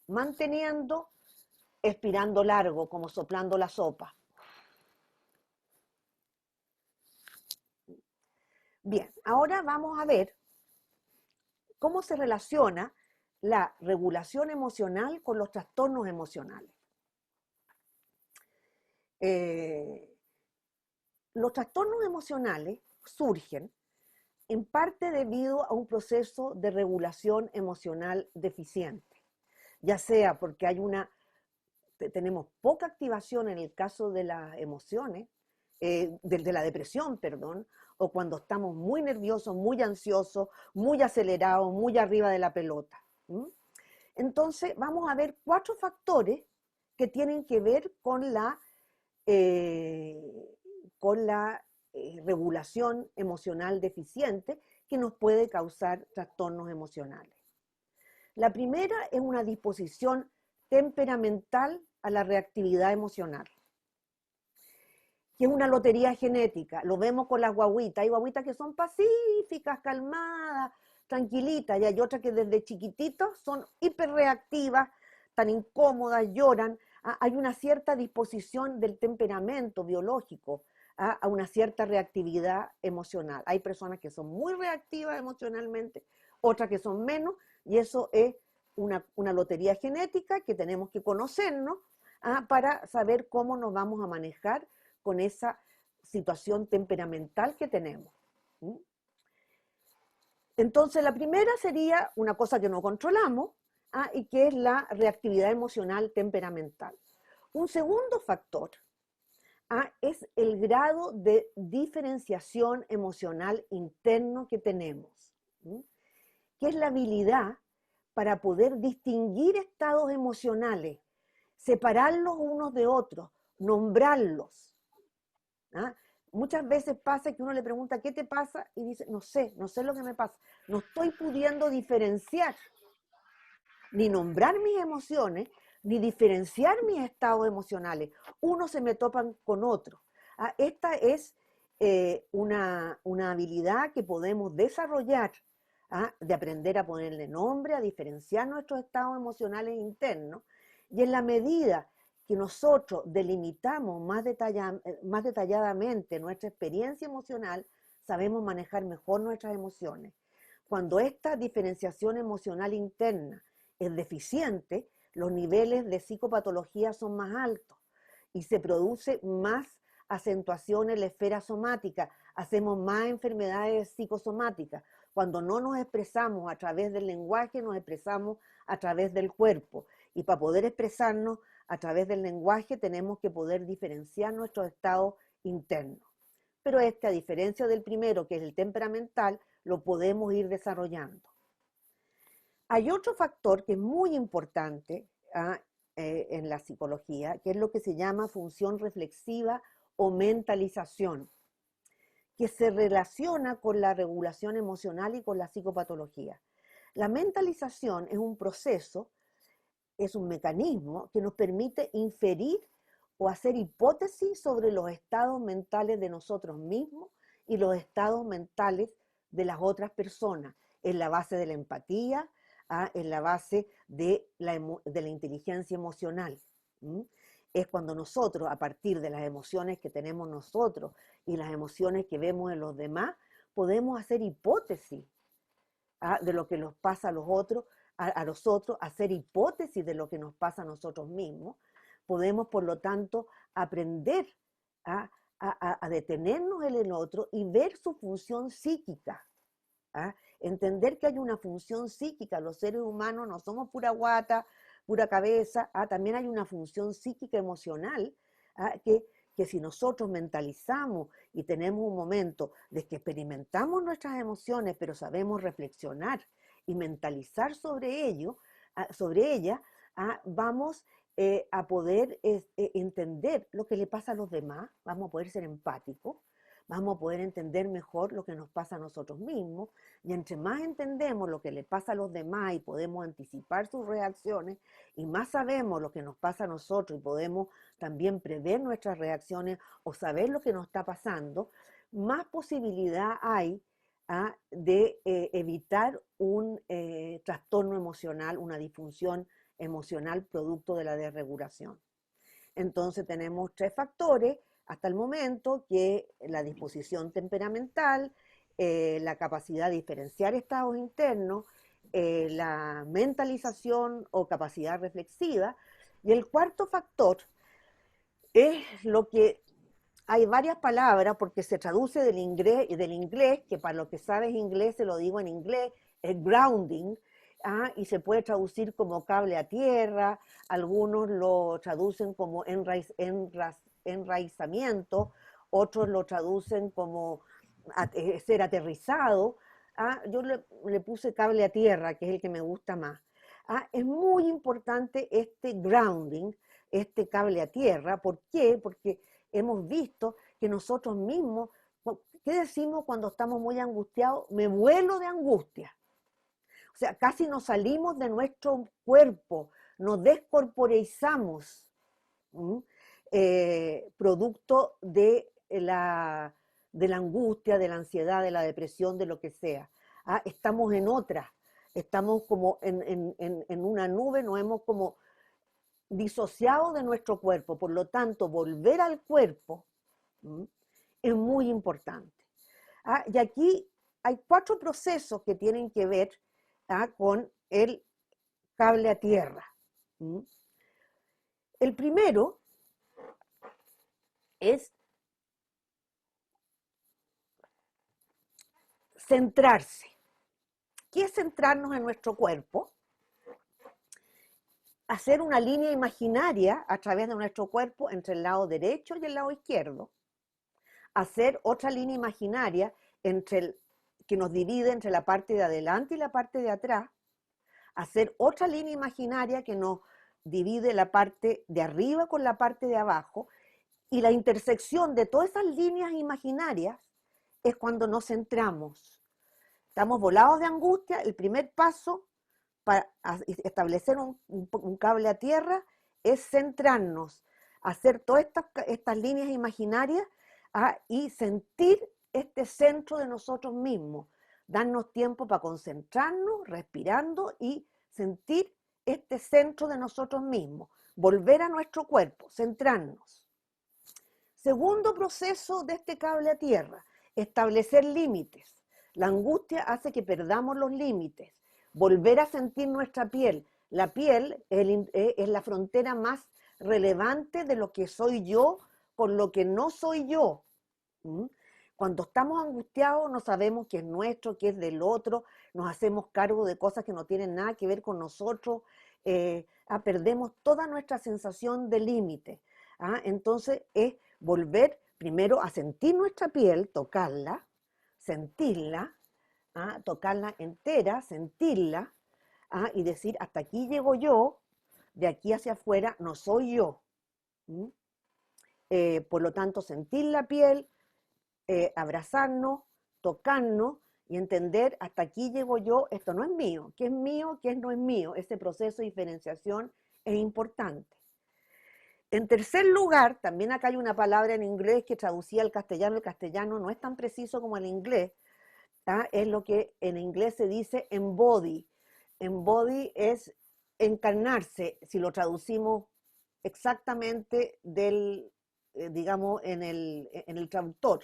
Speaker 2: manteniendo, expirando largo, como soplando la sopa. Bien, ahora vamos a ver cómo se relaciona la regulación emocional con los trastornos emocionales. Los trastornos emocionales surgen en parte debido a un proceso de regulación emocional deficiente, ya sea porque tenemos poca activación en el caso de las emociones, de la depresión, perdón, o cuando estamos muy nerviosos, muy ansiosos, muy acelerados, muy arriba de la pelota. Entonces, vamos a ver 4 factores que tienen que ver con la regulación emocional deficiente que nos puede causar trastornos emocionales. La primera es una disposición temperamental a la reactividad emocional, que es una lotería genética. Lo vemos con las guaguitas. Hay guaguitas que son pacíficas, calmadas, tranquilitas, y hay otras que desde chiquititos son hiperreactivas, tan incómodas, lloran. Hay una cierta disposición del temperamento biológico a una cierta reactividad emocional. Hay personas que son muy reactivas emocionalmente, otras que son menos, y eso es una lotería genética que tenemos que conocernos para saber cómo nos vamos a manejar con esa situación temperamental que tenemos. Entonces, la primera sería una cosa que no controlamos, y que es la reactividad emocional temperamental. Un segundo factor es el grado de diferenciación emocional interno que tenemos, que es la habilidad para poder distinguir estados emocionales, separarlos unos de otros, nombrarlos. Muchas veces pasa que uno le pregunta, ¿qué te pasa? Y dice, no sé lo que me pasa. No estoy pudiendo diferenciar, ni nombrar mis emociones, ni diferenciar mis estados emocionales. Unos se me topan con otros. Esta es una habilidad que podemos desarrollar, de aprender a ponerle nombre, a diferenciar nuestros estados emocionales internos, y en la medida que nosotros delimitamos más detalladamente nuestra experiencia emocional, sabemos manejar mejor nuestras emociones. Cuando esta diferenciación emocional interna es deficiente, los niveles de psicopatología son más altos y se produce más acentuación en la esfera somática, hacemos más enfermedades psicosomáticas. Cuando no nos expresamos a través del lenguaje, nos expresamos a través del cuerpo. Y para poder expresarnos a través del lenguaje tenemos que poder diferenciar nuestros estados internos. Pero a diferencia del primero, que es el temperamental, lo podemos ir desarrollando. Hay otro factor que es muy importante en la psicología, que es lo que se llama función reflexiva o mentalización, que se relaciona con la regulación emocional y con la psicopatología. La mentalización es un proceso, es un mecanismo que nos permite inferir o hacer hipótesis sobre los estados mentales de nosotros mismos y los estados mentales de las otras personas, en la base de la empatía, en la base de la inteligencia emocional. Es cuando nosotros, a partir de las emociones que tenemos nosotros y las emociones que vemos en los demás, podemos hacer hipótesis de lo que nos pasa a los otros, hacer hipótesis de lo que nos pasa a nosotros mismos. Podemos, por lo tanto, aprender a detenernos en el otro y ver su función psíquica. Entender que hay una función psíquica. Los seres humanos no somos pura guata, pura cabeza. También hay una función psíquica emocional que si nosotros mentalizamos y tenemos un momento de que experimentamos nuestras emociones, pero sabemos reflexionar y mentalizar sobre ellas, vamos a poder entender lo que le pasa a los demás, vamos a poder ser empáticos, vamos a poder entender mejor lo que nos pasa a nosotros mismos, y entre más entendemos lo que le pasa a los demás y podemos anticipar sus reacciones, y más sabemos lo que nos pasa a nosotros y podemos también prever nuestras reacciones o saber lo que nos está pasando, más posibilidad hay de evitar un trastorno emocional, una disfunción emocional producto de la desregulación. Entonces tenemos 3 factores hasta el momento, que la disposición temperamental, la capacidad de diferenciar estados internos, la mentalización o capacidad reflexiva, y el cuarto factor es lo que hay varias palabras porque se traduce del inglés, que para los que sabes inglés, se lo digo en inglés, es grounding, y se puede traducir como cable a tierra, algunos lo traducen como enraizamiento, otros lo traducen como ser aterrizado. Yo le puse cable a tierra, que es el que me gusta más. Es muy importante este grounding, este cable a tierra. ¿Por qué? Porque hemos visto que nosotros mismos, ¿qué decimos cuando estamos muy angustiados? Me vuelo de angustia. O sea, casi nos salimos de nuestro cuerpo, nos descorporeizamos, producto de la angustia, de la ansiedad, de la depresión, de lo que sea. Estamos en otra, estamos como en una nube, nos hemos como disociado de nuestro cuerpo. Por lo tanto, volver al cuerpo es muy importante. Y aquí hay 4 procesos que tienen que ver con el cable a tierra. El primero es centrarse. ¿Qué es centrarnos en nuestro cuerpo? Hacer una línea imaginaria a través de nuestro cuerpo entre el lado derecho y el lado izquierdo. Hacer otra línea imaginaria que nos divide entre la parte de adelante y la parte de atrás. Hacer otra línea imaginaria que nos divide la parte de arriba con la parte de abajo. Y la intersección de todas esas líneas imaginarias es cuando nos centramos. Estamos volados de angustia. El primer paso para establecer un cable a tierra es centrarnos, hacer todas estas líneas imaginarias y sentir este centro de nosotros mismos, darnos tiempo para concentrarnos, respirando y sentir este centro de nosotros mismos, volver a nuestro cuerpo, centrarnos. Segundo proceso de este cable a tierra, establecer límites. La angustia hace que perdamos los límites, volver a sentir nuestra piel. La piel es la frontera más relevante de lo que soy yo con lo que no soy yo. Cuando estamos angustiados no sabemos qué es nuestro, qué es del otro, nos hacemos cargo de cosas que no tienen nada que ver con nosotros, perdemos toda nuestra sensación de límite. Entonces es volver primero a sentir nuestra piel, tocarla, sentirla, tocarla entera, sentirla, y decir, hasta aquí llego yo, de aquí hacia afuera no soy yo. Por lo tanto, sentir la piel, abrazarnos, tocarnos y entender, hasta aquí llego yo, esto no es mío, qué es mío, qué no es mío. Ese proceso de diferenciación es importante. En tercer lugar, también acá hay una palabra en inglés que traducía al castellano. El castellano no es tan preciso como el inglés. Es lo que en inglés se dice embody. Embody es encarnarse, si lo traducimos exactamente digamos, en el traductor.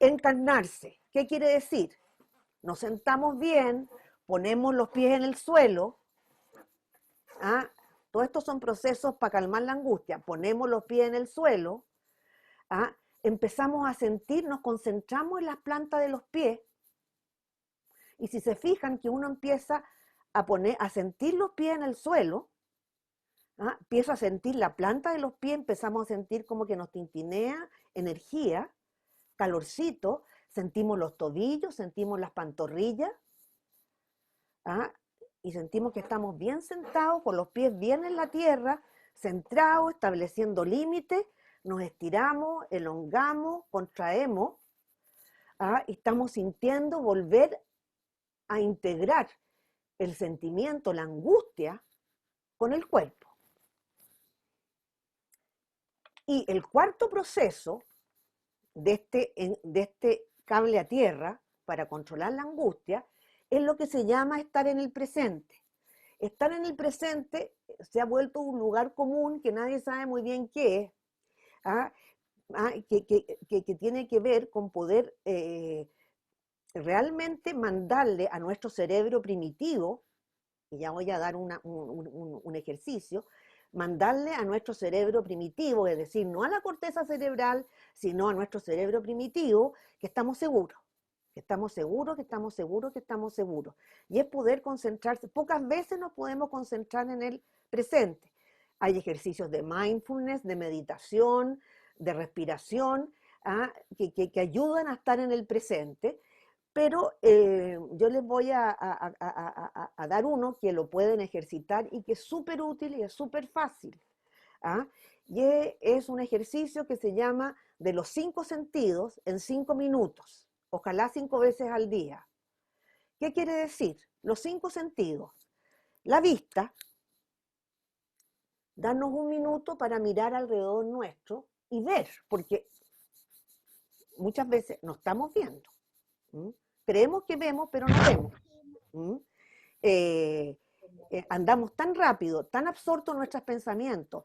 Speaker 2: Encarnarse, ¿qué quiere decir? Nos sentamos bien, ponemos los pies en el suelo. Todos estos son procesos para calmar la angustia. Ponemos los pies en el suelo, empezamos a sentir, nos concentramos en las plantas de los pies. Y si se fijan que uno empieza a sentir los pies en el suelo, empiezo a sentir la planta de los pies, empezamos a sentir como que nos tintinea energía, calorcito, sentimos los tobillos, sentimos las pantorrillas, y sentimos que estamos bien sentados, con los pies bien en la tierra, centrados, estableciendo límites, nos estiramos, elongamos, contraemos, y estamos sintiendo volver a integrar el sentimiento, la angustia, con el cuerpo. Y el cuarto proceso de este cable a tierra para controlar la angustia es lo que se llama estar en el presente. Estar en el presente se ha vuelto un lugar común que nadie sabe muy bien qué es, que tiene que ver con poder realmente mandarle a nuestro cerebro primitivo, y ya voy a dar un ejercicio, mandarle a nuestro cerebro primitivo, es decir, no a la corteza cerebral, sino a nuestro cerebro primitivo, que estamos seguros, que estamos seguros, que estamos seguros, que estamos seguros. Y es poder concentrarse. Pocas veces nos podemos concentrar en el presente. Hay ejercicios de mindfulness, de meditación, de respiración, que ayudan a estar en el presente. Pero yo les voy a dar uno que lo pueden ejercitar y que es súper útil y es súper fácil. Y es un ejercicio que se llama de los 5 sentidos en 5 minutos, ojalá 5 veces al día. ¿Qué quiere decir? Los 5 sentidos. La vista, darnos un minuto para mirar alrededor nuestro y ver, porque muchas veces no estamos viendo. Creemos que vemos, pero no vemos. Andamos tan rápido, tan absortos en nuestros pensamientos,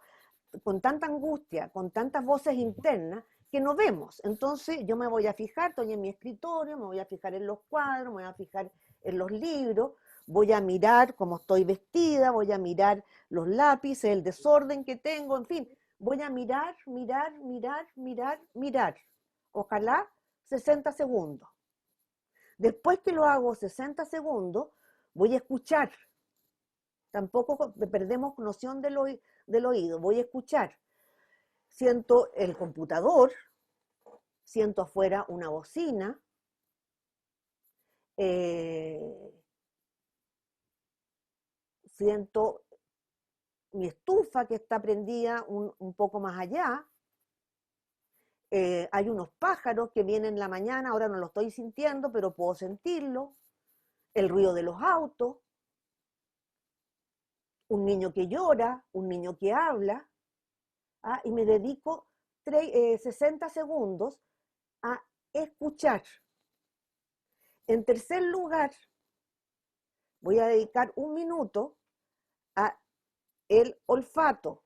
Speaker 2: con tanta angustia, con tantas voces internas, que no vemos. Entonces yo me voy a fijar, estoy en mi escritorio, me voy a fijar en los cuadros, me voy a fijar en los libros, voy a mirar cómo estoy vestida, voy a mirar los lápices, el desorden que tengo, en fin, voy a mirar, mirar, mirar, mirar, mirar. Ojalá 60 segundos. Después que lo hago 60 segundos, voy a escuchar. Tampoco perdemos noción del oído. Voy a escuchar. Siento el computador, siento afuera una bocina, siento mi estufa que está prendida un poco más allá. Hay unos pájaros que vienen en la mañana, ahora no lo estoy sintiendo, pero puedo sentirlo. El ruido de los autos, un niño que llora, un niño que habla, y me dedico 60 segundos a escuchar. En tercer lugar, voy a dedicar un minuto a el olfato.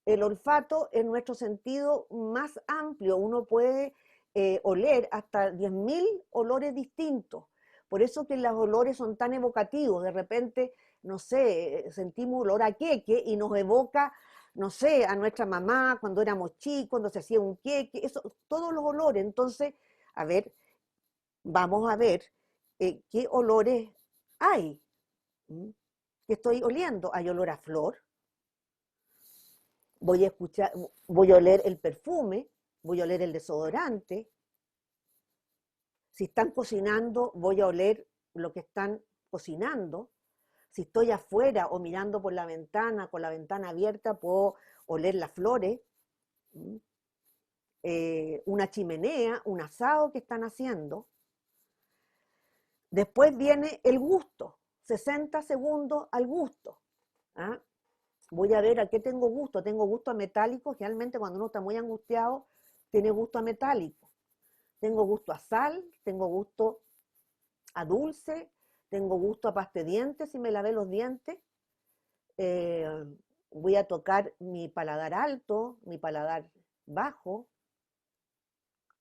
Speaker 2: El olfato es nuestro sentido más amplio. Uno puede oler hasta 10.000 olores distintos. Por eso que los olores son tan evocativos. De repente, no sé, sentimos olor a queque y nos evoca, no sé, a nuestra mamá cuando éramos chicos, cuando se hacía un queque, eso, todos los olores. Entonces, a ver, vamos a ver qué olores hay. ¿Qué estoy oliendo? Hay olor a flor. Voy a escuchar, voy a oler el perfume, voy a oler el desodorante. Si están cocinando, voy a oler lo que están cocinando. Si estoy afuera o mirando por la ventana, con la ventana abierta, puedo oler las flores. Una chimenea, un asado que están haciendo. Después viene el gusto, 60 segundos al gusto. Voy a ver a qué tengo gusto a metálico, realmente cuando uno está muy angustiado, tiene gusto a metálico. Tengo gusto a sal, tengo gusto a dulce, tengo gusto a pasta de dientes si me lavé los dientes. Voy a tocar mi paladar alto, mi paladar bajo,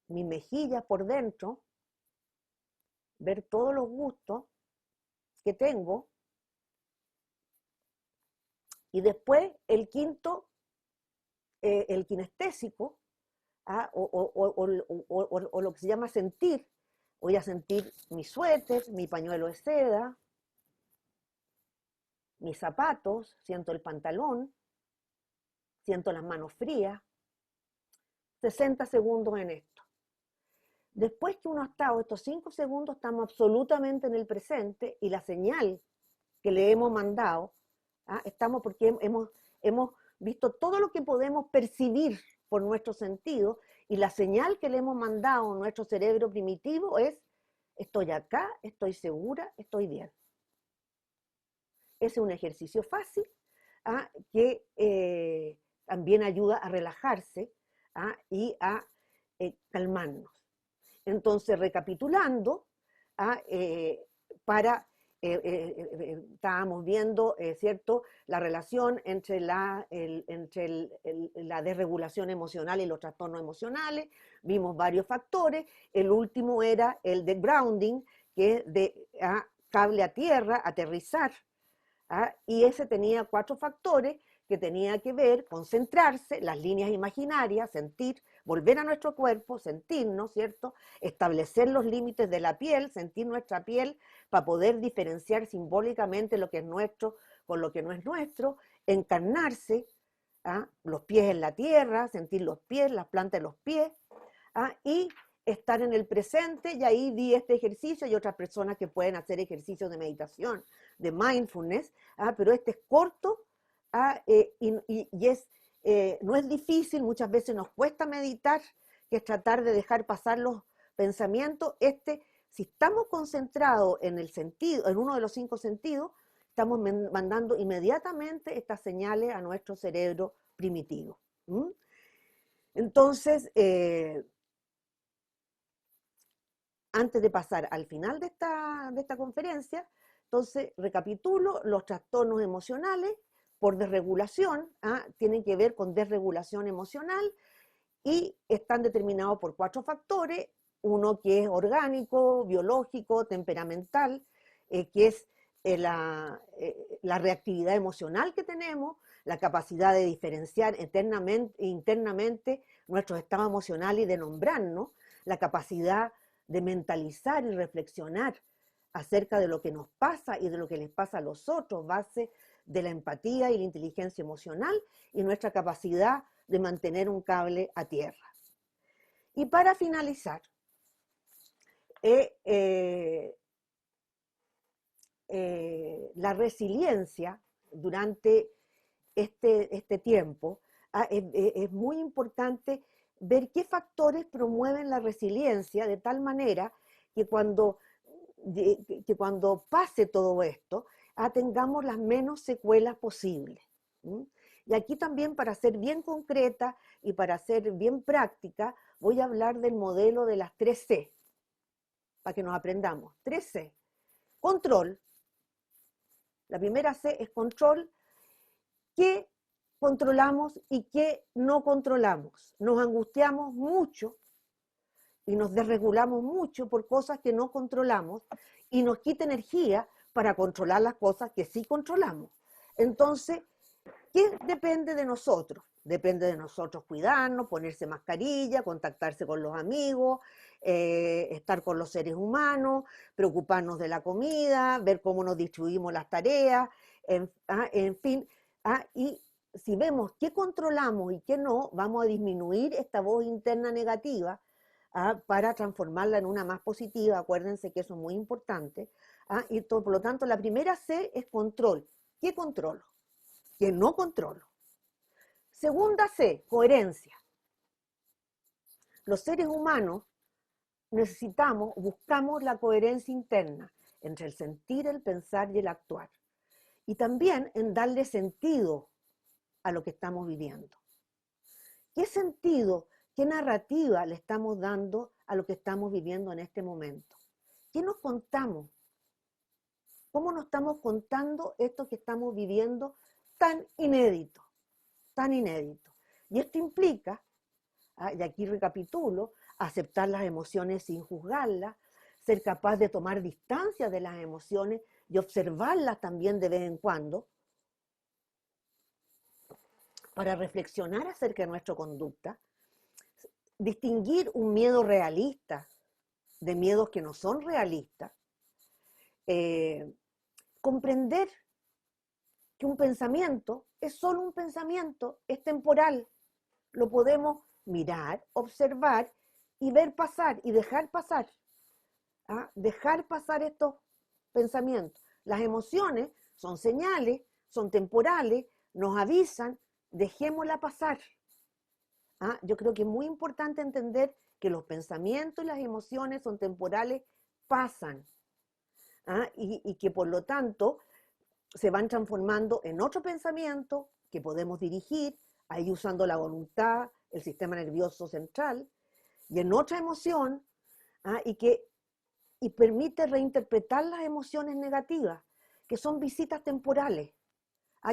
Speaker 2: mis mejillas por dentro, ver todos los gustos que tengo. Y después el quinto, el kinestésico, o lo que se llama sentir. Voy a sentir mi suéter, mi pañuelo de seda, mis zapatos, siento el pantalón, siento las manos frías. 60 segundos en esto. Después que uno ha estado estos 5 segundos, estamos absolutamente en el presente y la señal que le hemos mandado, estamos porque hemos visto todo lo que podemos percibir por nuestro sentido y la señal que le hemos mandado a nuestro cerebro primitivo es: estoy acá, estoy segura, estoy bien. Ese es un ejercicio fácil que también ayuda a relajarse y a calmarnos. Entonces, recapitulando, estábamos viendo, ¿cierto?, la relación entre la desregulación emocional y los trastornos emocionales. Vimos varios factores. El último era el de grounding, que es de cable a tierra, aterrizar. Y ese tenía 4 factores, que tenía que ver con centrarse, las líneas imaginarias, sentir, volver a nuestro cuerpo, sentirnos, ¿cierto? Establecer los límites de la piel, sentir nuestra piel para poder diferenciar simbólicamente lo que es nuestro con lo que no es nuestro, encarnarse, ¿ah? Los pies en la tierra, sentir los pies, las plantas de los pies, ¿ah? Y estar en el presente, y ahí di este ejercicio, y otras personas que pueden hacer ejercicios de meditación, de mindfulness, ¿ah? Pero este es corto, ¿ah? Y es, no es difícil, muchas veces nos cuesta meditar, que es tratar de dejar pasar los pensamientos. Si estamos concentrados en el sentido, en uno de los 5 sentidos, estamos mandando inmediatamente estas señales a nuestro cerebro primitivo. ¿Mm? Entonces, antes de pasar al final de esta conferencia, entonces recapitulo: los trastornos emocionales por desregulación, ¿ah? Tienen que ver con desregulación emocional y están determinados por 4 factores: uno que es orgánico, biológico, temperamental, que es la reactividad emocional que tenemos, la capacidad de diferenciar internamente nuestros estados emocionales y de nombrarnos, la capacidad de mentalizar y reflexionar acerca de lo que nos pasa y de lo que les pasa a los otros, base de la empatía y la inteligencia emocional, y nuestra capacidad de mantener un cable a tierra. Y para finalizar, la resiliencia durante este tiempo, es muy importante ver qué factores promueven la resiliencia, de tal manera que cuando pase todo esto, tengamos las menos secuelas posibles. ¿Mm? Y aquí también, para ser bien concreta y para ser bien práctica, voy a hablar del modelo de las 3C, para que nos aprendamos. 3C. Control. La primera C es control. ¿Qué controlamos y qué no controlamos? Nos angustiamos mucho y nos desregulamos mucho por cosas que no controlamos, y nos quita energía para controlar las cosas que sí controlamos. Entonces, ¿qué depende de nosotros? Depende de nosotros cuidarnos, ponerse mascarilla, contactarse con los amigos, estar con los seres humanos, preocuparnos de la comida, ver cómo nos distribuimos las tareas, en fin. Y si vemos qué controlamos y qué no, vamos a disminuir esta voz interna negativa, para transformarla en una más positiva. Acuérdense que eso es muy importante. Y por lo tanto, la primera C es control. ¿Qué controlo? ¿Qué no controlo? Segunda C, coherencia. Los seres humanos buscamos la coherencia interna entre el sentir, el pensar y el actuar. Y también en darle sentido a lo que estamos viviendo. ¿Qué sentido, qué narrativa le estamos dando a lo que estamos viviendo en este momento? ¿Qué nos contamos? ¿Cómo nos estamos contando esto que estamos viviendo tan inédito? Tan inédito. Y esto implica, y aquí recapitulo, aceptar las emociones sin juzgarlas, ser capaz de tomar distancia de las emociones y observarlas también de vez en cuando, para reflexionar acerca de nuestra conducta, distinguir un miedo realista de miedos que no son realistas, comprender que un pensamiento es solo un pensamiento, es temporal, lo podemos mirar, observar y ver pasar y dejar pasar. Dejar pasar estos pensamientos. Las emociones son señales, son temporales, nos avisan, dejémosla pasar. Yo creo que es muy importante entender que los pensamientos y las emociones son temporales, pasan, y que por lo tanto se van transformando en otro pensamiento que podemos dirigir, ahí usando la voluntad, el sistema nervioso central, y en otra emoción, y permite reinterpretar las emociones negativas, que son visitas temporales,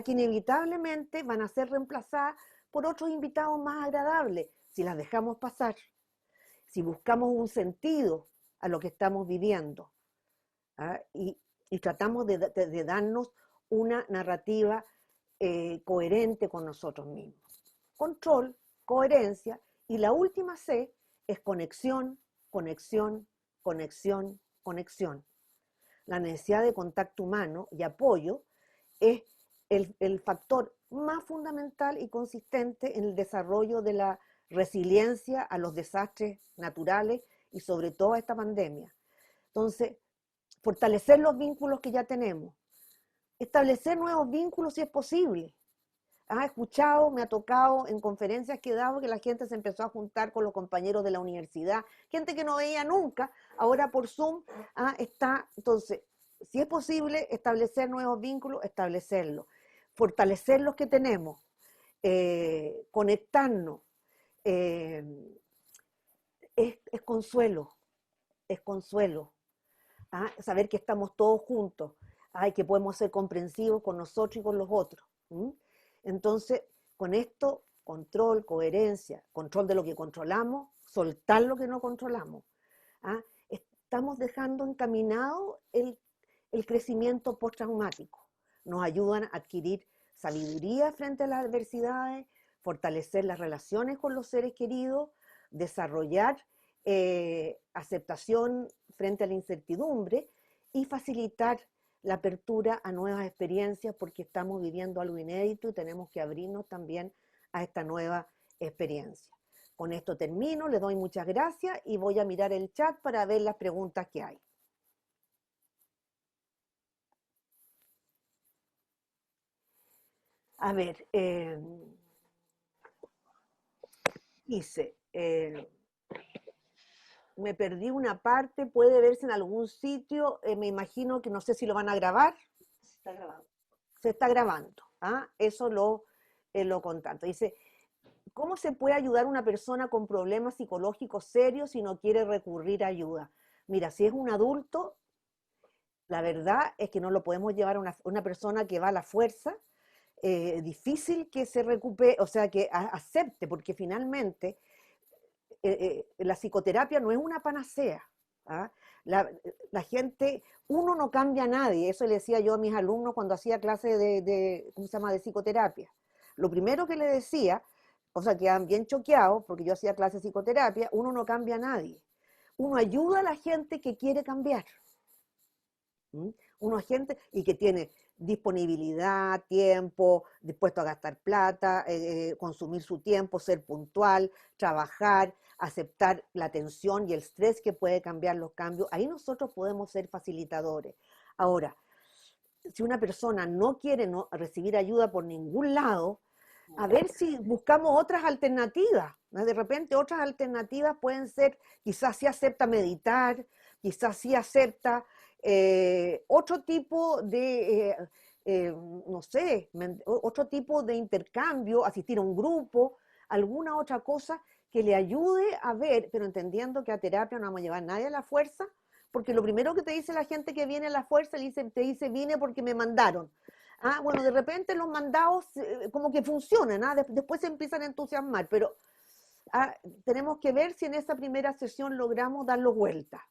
Speaker 2: que inevitablemente van a ser reemplazadas por otros invitados más agradables, si las dejamos pasar, si buscamos un sentido a lo que estamos viviendo, y tratamos de darnos una narrativa coherente con nosotros mismos. Control, coherencia, y la última C es conexión, conexión, conexión, conexión. La necesidad de contacto humano y apoyo es el factor más fundamental y consistente en el desarrollo de la resiliencia a los desastres naturales y sobre todo a esta pandemia. Entonces, fortalecer los vínculos que ya tenemos, establecer nuevos vínculos si es posible. He escuchado, me ha tocado en conferencias que he dado que la gente se empezó a juntar con los compañeros de la universidad, gente que no veía nunca, ahora por Zoom está. Entonces, si es posible establecer nuevos vínculos, establecerlos, fortalecer los que tenemos, conectarnos, es consuelo, es consuelo. Saber que estamos todos juntos, que podemos ser comprensivos con nosotros y con los otros. Entonces, con esto, control, coherencia, control de lo que controlamos, soltar lo que no controlamos. Estamos dejando encaminado el crecimiento postraumático. Nos ayudan a adquirir sabiduría frente a las adversidades, fortalecer las relaciones con los seres queridos, desarrollar aceptación frente a la incertidumbre y facilitar la apertura a nuevas experiencias, porque estamos viviendo algo inédito y tenemos que abrirnos también a esta nueva experiencia. Con esto termino, les doy muchas gracias y voy a mirar el chat para ver las preguntas que hay. A ver, dice, me perdí una parte, puede verse en algún sitio, me imagino que no sé si lo van a grabar.
Speaker 1: Se está grabando.
Speaker 2: Se está grabando, eso lo contacto. Dice, ¿cómo se puede ayudar a una persona con problemas psicológicos serios si no quiere recurrir a ayuda? Mira, si es un adulto, la verdad es que no lo podemos llevar a una persona que va a la fuerza, difícil que se recupere, o sea, que acepte, porque finalmente la psicoterapia no es una panacea. La gente, uno no cambia a nadie, eso le decía yo a mis alumnos cuando hacía clases ¿cómo se llama?, de psicoterapia. Lo primero que le decía, o sea, quedaban bien choqueados, porque yo hacía clases de psicoterapia, uno no cambia a nadie. Uno ayuda a la gente que quiere cambiar. Uno gente y que tiene disponibilidad, tiempo, dispuesto a gastar plata, consumir su tiempo, ser puntual, trabajar, aceptar la tensión y el estrés que puede cambiar los cambios. Ahí nosotros podemos ser facilitadores. Ahora, si una persona no quiere recibir ayuda por ningún lado, a ver si buscamos otras alternativas. De repente otras alternativas pueden ser, quizás sí acepta meditar, quizás sí acepta otro tipo de, no sé, otro tipo de intercambio, asistir a un grupo, alguna otra cosa que le ayude a ver, pero entendiendo que a terapia no vamos a llevar a nadie a la fuerza, porque lo primero que te dice la gente que viene a la fuerza, te dice, vine porque me mandaron. Bueno, de repente los mandados como que funcionan, después se empiezan a entusiasmar, pero tenemos que ver si en esa primera sesión logramos darlo vuelta.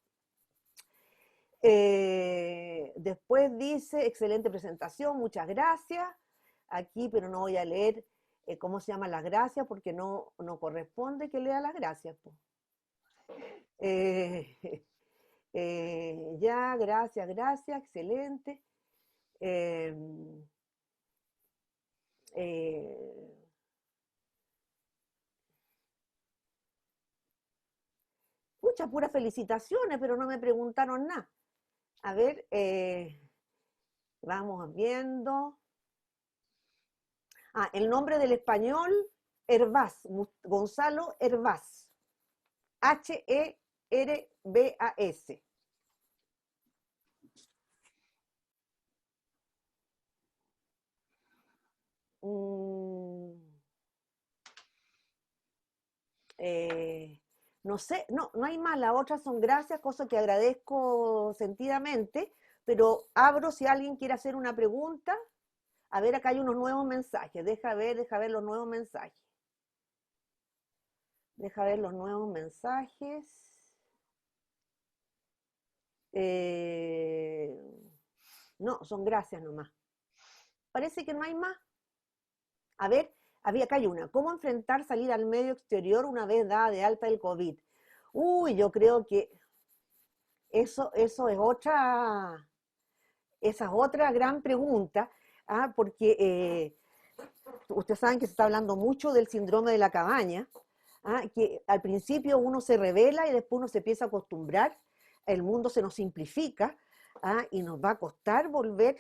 Speaker 2: Después dice, excelente presentación, muchas gracias. Aquí, pero no voy a leer cómo se llaman las gracias, porque no corresponde que lea las gracias. Ya, gracias, excelente. Muchas puras felicitaciones, pero no me preguntaron nada. A ver, vamos viendo. El nombre del español, Hervás, Gonzalo Hervás. H-E-R-B-A-S. No sé, no hay más, las otras son gracias, cosa que agradezco sentidamente, pero abro si alguien quiere hacer una pregunta. A ver, acá hay unos nuevos mensajes, deja ver los nuevos mensajes. Deja ver los nuevos mensajes. No, son gracias nomás. Parece que no hay más. A ver, acá hay una. ¿Cómo enfrentar salir al medio exterior una vez dada de alta el COVID? Uy, yo creo que esa es otra gran pregunta, porque ustedes saben que se está hablando mucho del síndrome de la cabaña, que al principio uno se revela y después uno se empieza a acostumbrar, el mundo se nos simplifica, y nos va a costar volver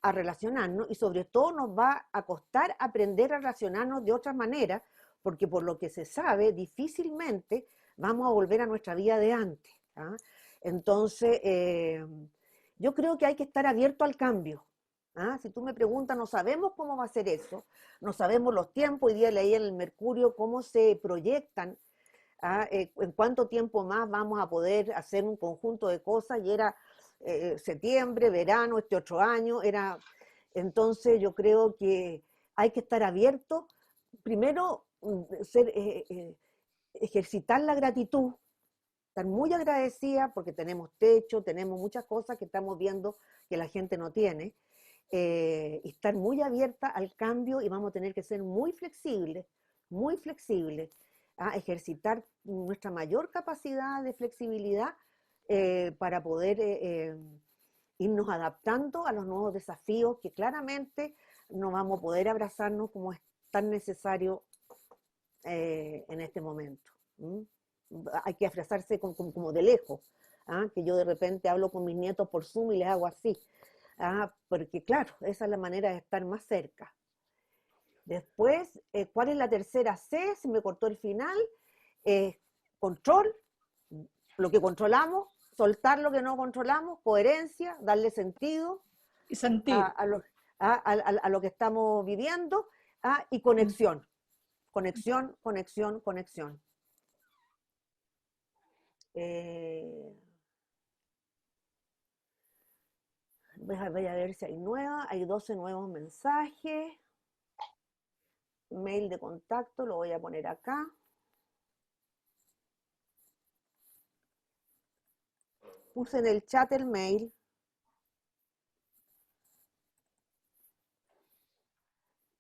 Speaker 2: a relacionarnos y sobre todo nos va a costar aprender a relacionarnos de otra manera, porque por lo que se sabe, difícilmente vamos a volver a nuestra vida de antes. Entonces, yo creo que hay que estar abierto al cambio. Si tú me preguntas, no sabemos cómo va a ser eso, no sabemos los tiempos. Hoy día leí en el Mercurio cómo se proyectan, en cuánto tiempo más vamos a poder hacer un conjunto de cosas, y era septiembre, verano, este otro año, entonces yo creo que hay que estar abierto, primero ejercitar la gratitud, estar muy agradecida porque tenemos techo, tenemos muchas cosas que estamos viendo que la gente no tiene, y estar muy abierta al cambio, y vamos a tener que ser muy flexibles, ejercitar nuestra mayor capacidad de flexibilidad, para poder irnos adaptando a los nuevos desafíos, que claramente no vamos a poder abrazarnos como es tan necesario en este momento. Hay que abrazarse como de lejos, que yo de repente hablo con mis nietos por Zoom y les hago así, porque claro, esa es la manera de estar más cerca. Después, ¿cuál es la tercera C? Se me cortó el final. Control, lo que controlamos, soltar lo que no controlamos, coherencia, darle sentido
Speaker 4: Y sentir.
Speaker 2: a lo que estamos viviendo, y conexión. Conexión. Voy a ver si hay 12 nuevos mensajes. Mail de contacto, lo voy a poner acá. Puse en el chat el mail.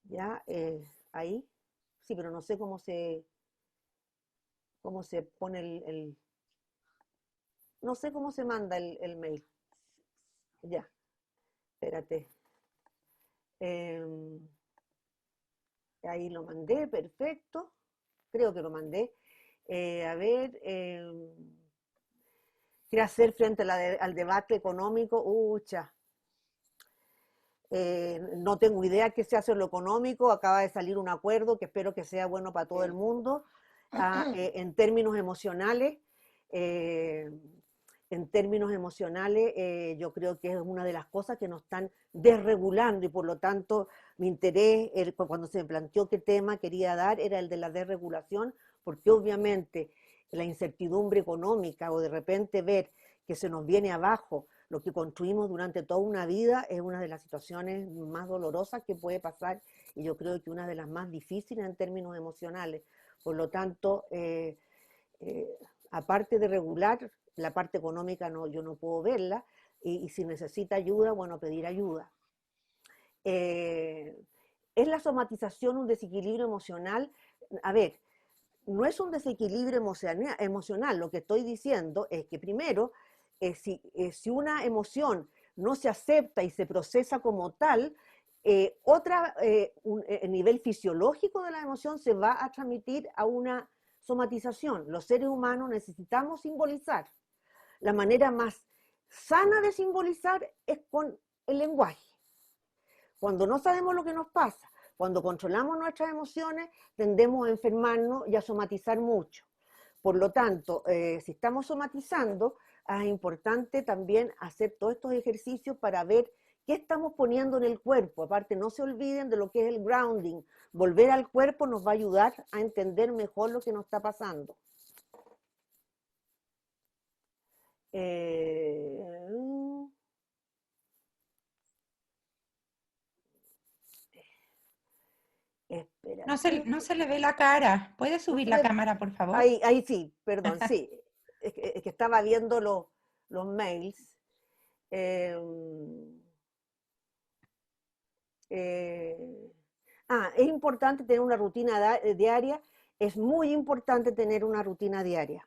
Speaker 2: Ya, ahí. Sí, pero no sé cómo se pone no sé cómo se manda el mail. Ya, espérate. Ahí lo mandé, perfecto. Creo que lo mandé. A ver, ¿qué hacer frente al debate económico? No tengo idea qué se hace en lo económico. Acaba de salir un acuerdo que espero que sea bueno para todo el mundo. En términos emocionales, yo creo que es una de las cosas que nos están desregulando, y por lo tanto mi interés, cuando se me planteó qué tema quería dar, era el de la desregulación, porque obviamente la incertidumbre económica, o de repente ver que se nos viene abajo lo que construimos durante toda una vida, es una de las situaciones más dolorosas que puede pasar, y yo creo que una de las más difíciles en términos emocionales. Por lo tanto, aparte de regular, la parte económica yo no puedo verla, y si necesita ayuda, bueno, pedir ayuda. ¿Es la somatización un desequilibrio emocional? A ver, no es un desequilibrio emocional. Lo que estoy diciendo es que primero, si una emoción no se acepta y se procesa como tal, el nivel fisiológico de la emoción se va a transmitir a una somatización. Los seres humanos necesitamos simbolizar. La manera más sana de simbolizar es con el lenguaje. Cuando no sabemos lo que nos pasa, cuando controlamos nuestras emociones, tendemos a enfermarnos y a somatizar mucho. Por lo tanto, si estamos somatizando, es importante también hacer todos estos ejercicios para ver qué estamos poniendo en el cuerpo. Aparte, no se olviden de lo que es el grounding. Volver al cuerpo nos va a ayudar a entender mejor lo que nos está pasando.
Speaker 5: No se le ve la cara. ¿Puede subir la cámara, por favor?
Speaker 2: Ahí sí, perdón, sí. Es que estaba viendo los mails. Es importante tener una rutina diaria, es muy importante tener una rutina diaria.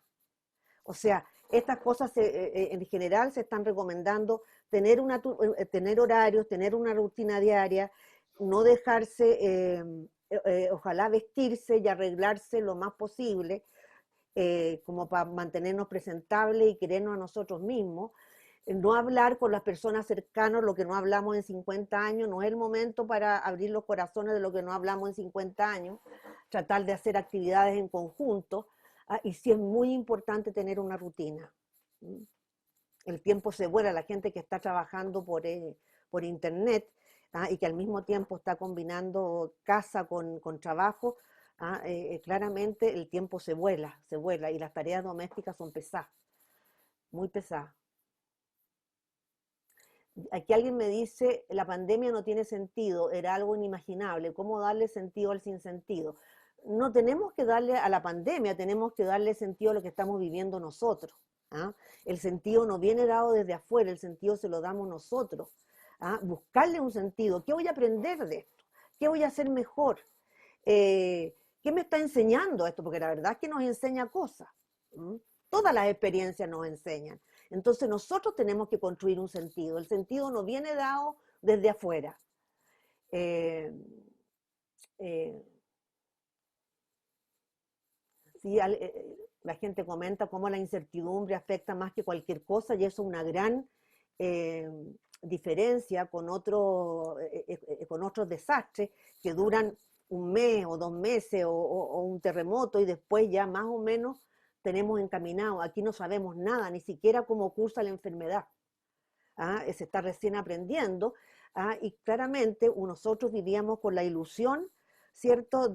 Speaker 2: O sea, estas cosas en general se están recomendando tener horarios, tener una rutina diaria, no dejarse, ojalá vestirse y arreglarse lo más posible, como para mantenernos presentables y querernos a nosotros mismos. No hablar con las personas cercanas lo que no hablamos en 50 años, no es el momento para abrir los corazones de lo que no hablamos en 50 años, tratar de hacer actividades en conjunto, y sí es muy importante tener una rutina. El tiempo se vuela, la gente que está trabajando por internet, y que al mismo tiempo está combinando casa con trabajo, claramente el tiempo se vuela, y las tareas domésticas son pesadas, muy pesadas. Aquí alguien me dice, la pandemia no tiene sentido, era algo inimaginable, ¿cómo darle sentido al sinsentido? No tenemos que darle a la pandemia, tenemos que darle sentido a lo que estamos viviendo nosotros. El sentido no viene dado desde afuera, el sentido se lo damos nosotros. Buscarle un sentido, ¿qué voy a aprender de esto? ¿Qué voy a hacer mejor? ¿Qué me está enseñando esto? Porque la verdad es que nos enseña cosas. Todas las experiencias nos enseñan. Entonces nosotros tenemos que construir un sentido. El sentido no viene dado desde afuera. Sí, la gente comenta cómo la incertidumbre afecta más que cualquier cosa y eso es una gran diferencia con otros desastres que duran un mes o 2 meses o un terremoto y después ya más o menos tenemos encaminado. Aquí no sabemos nada, ni siquiera cómo cursa la enfermedad. Se está recién aprendiendo, y claramente nosotros vivíamos con la ilusión, ¿cierto?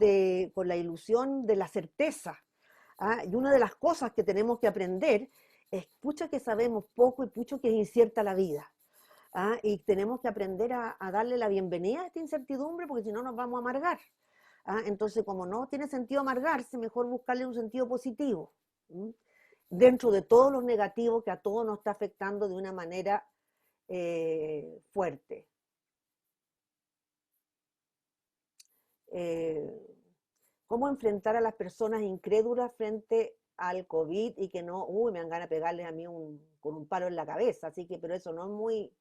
Speaker 2: Con la ilusión de la certeza. Y una de las cosas que tenemos que aprender es, pucha que sabemos poco y pucha que es incierta la vida. Y tenemos que aprender a darle la bienvenida a esta incertidumbre porque si no nos vamos a amargar. Entonces, como no tiene sentido amargarse, mejor buscarle un sentido positivo. Dentro de todos los negativos que a todos nos está afectando de una manera fuerte. ¿Cómo enfrentar a las personas incrédulas frente al COVID y que no, me dan ganas de pegarles a mí con un palo en la cabeza? Así que, pero eso no es muy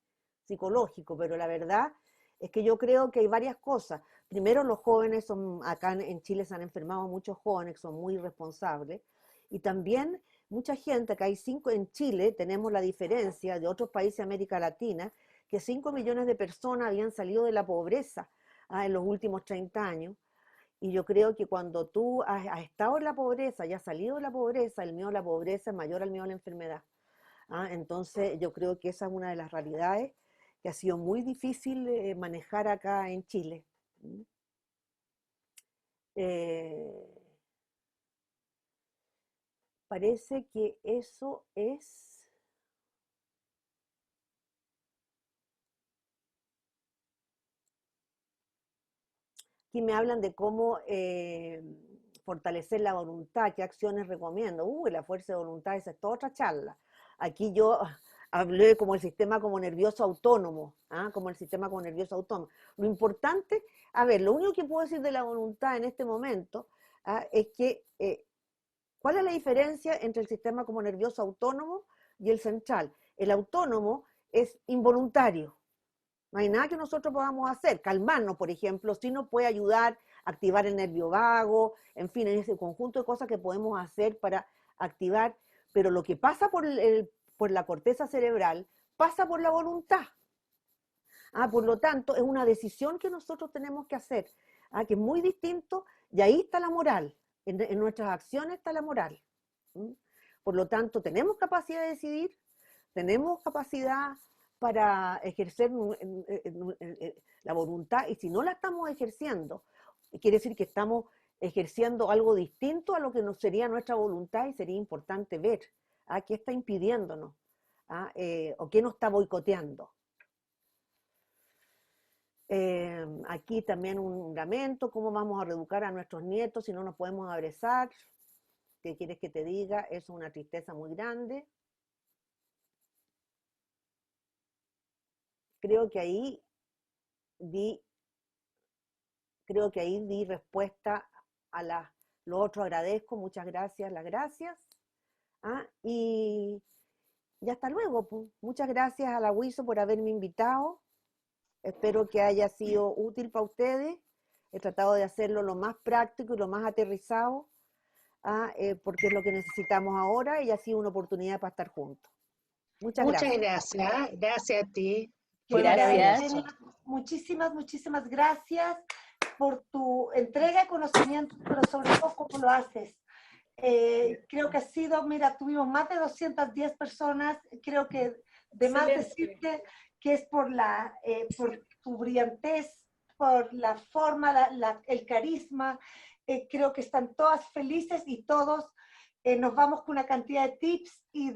Speaker 2: psicológico, pero la verdad es que yo creo que hay varias cosas. Primero, los jóvenes acá en Chile se han enfermado muchos jóvenes que son muy irresponsables, y también mucha gente, acá hay en Chile tenemos la diferencia de otros países de América Latina, que 5 millones de personas habían salido de la pobreza en los últimos 30 años, y yo creo que cuando tú has estado en la pobreza y has salido de la pobreza, el miedo a la pobreza es mayor al miedo a la enfermedad. Entonces yo creo que esa es una de las realidades que ha sido muy difícil manejar acá en Chile. Parece que eso es... Aquí me hablan de cómo fortalecer la voluntad, qué acciones recomiendo. La fuerza de voluntad, esa es toda otra charla. Aquí yo hablé como el sistema como nervioso autónomo, como el sistema como nervioso autónomo. Lo importante, lo único que puedo decir de la voluntad en este momento es que, ¿cuál es la diferencia entre el sistema como nervioso autónomo y el central? El autónomo es involuntario. No hay nada que nosotros podamos hacer. Calmarnos, por ejemplo, sí nos puede ayudar a activar el nervio vago, en fin, en ese conjunto de cosas que podemos hacer para activar, pero lo que pasa por la corteza cerebral pasa por la voluntad. Por lo tanto, es una decisión que nosotros tenemos que hacer, que es muy distinto, y ahí está la moral. En nuestras acciones está la moral. Por lo tanto, tenemos capacidad de decidir, tenemos capacidad para ejercer la voluntad, y si no la estamos ejerciendo, quiere decir que estamos ejerciendo algo distinto a lo que nos sería nuestra voluntad, y sería importante ver qué está impidiéndonos o qué nos está boicoteando. Aquí también un lamento, cómo vamos a reeducar a nuestros nietos si no nos podemos abrazar. ¿Qué quieres que te diga? Eso es una tristeza muy grande. Creo que ahí di creo que ahí di respuesta a lo otro. Agradezco, muchas gracias, las gracias. Y hasta luego. Pues. Muchas gracias a la WISO por haberme invitado. Espero que haya sido útil para ustedes. He tratado de hacerlo lo más práctico y lo más aterrizado, porque es lo que necesitamos ahora y ha sido una oportunidad para estar juntos. Muchas gracias.
Speaker 6: Gracias a ti.
Speaker 1: Fue
Speaker 7: Gracias.
Speaker 1: maravilloso. Muchísimas, muchísimas gracias por tu entrega de conocimientos, pero sobre todo cómo lo haces. Creo que ha sido, mira, tuvimos más de 210 personas, creo que de más decirte que es por tu brillantez, por la forma, el carisma, creo que están todas felices y todos nos vamos con una cantidad de tips y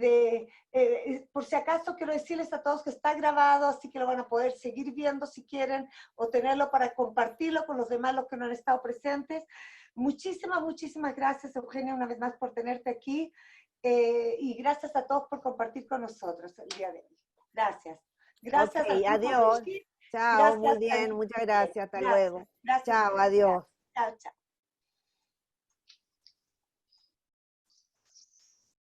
Speaker 1: por si acaso quiero decirles a todos que está grabado, así que lo van a poder seguir viendo si quieren o tenerlo para compartirlo con los demás, los que no han estado presentes. Muchísimas, muchísimas gracias, Eugenia, una vez más por tenerte aquí y gracias a todos por compartir con nosotros el día de hoy. Gracias. Gracias.
Speaker 2: Okay, adiós. Chao, gracias, muy bien, muchas gracias. Hasta luego.
Speaker 1: Gracias.
Speaker 2: Chao, adiós.
Speaker 1: Chao, chao.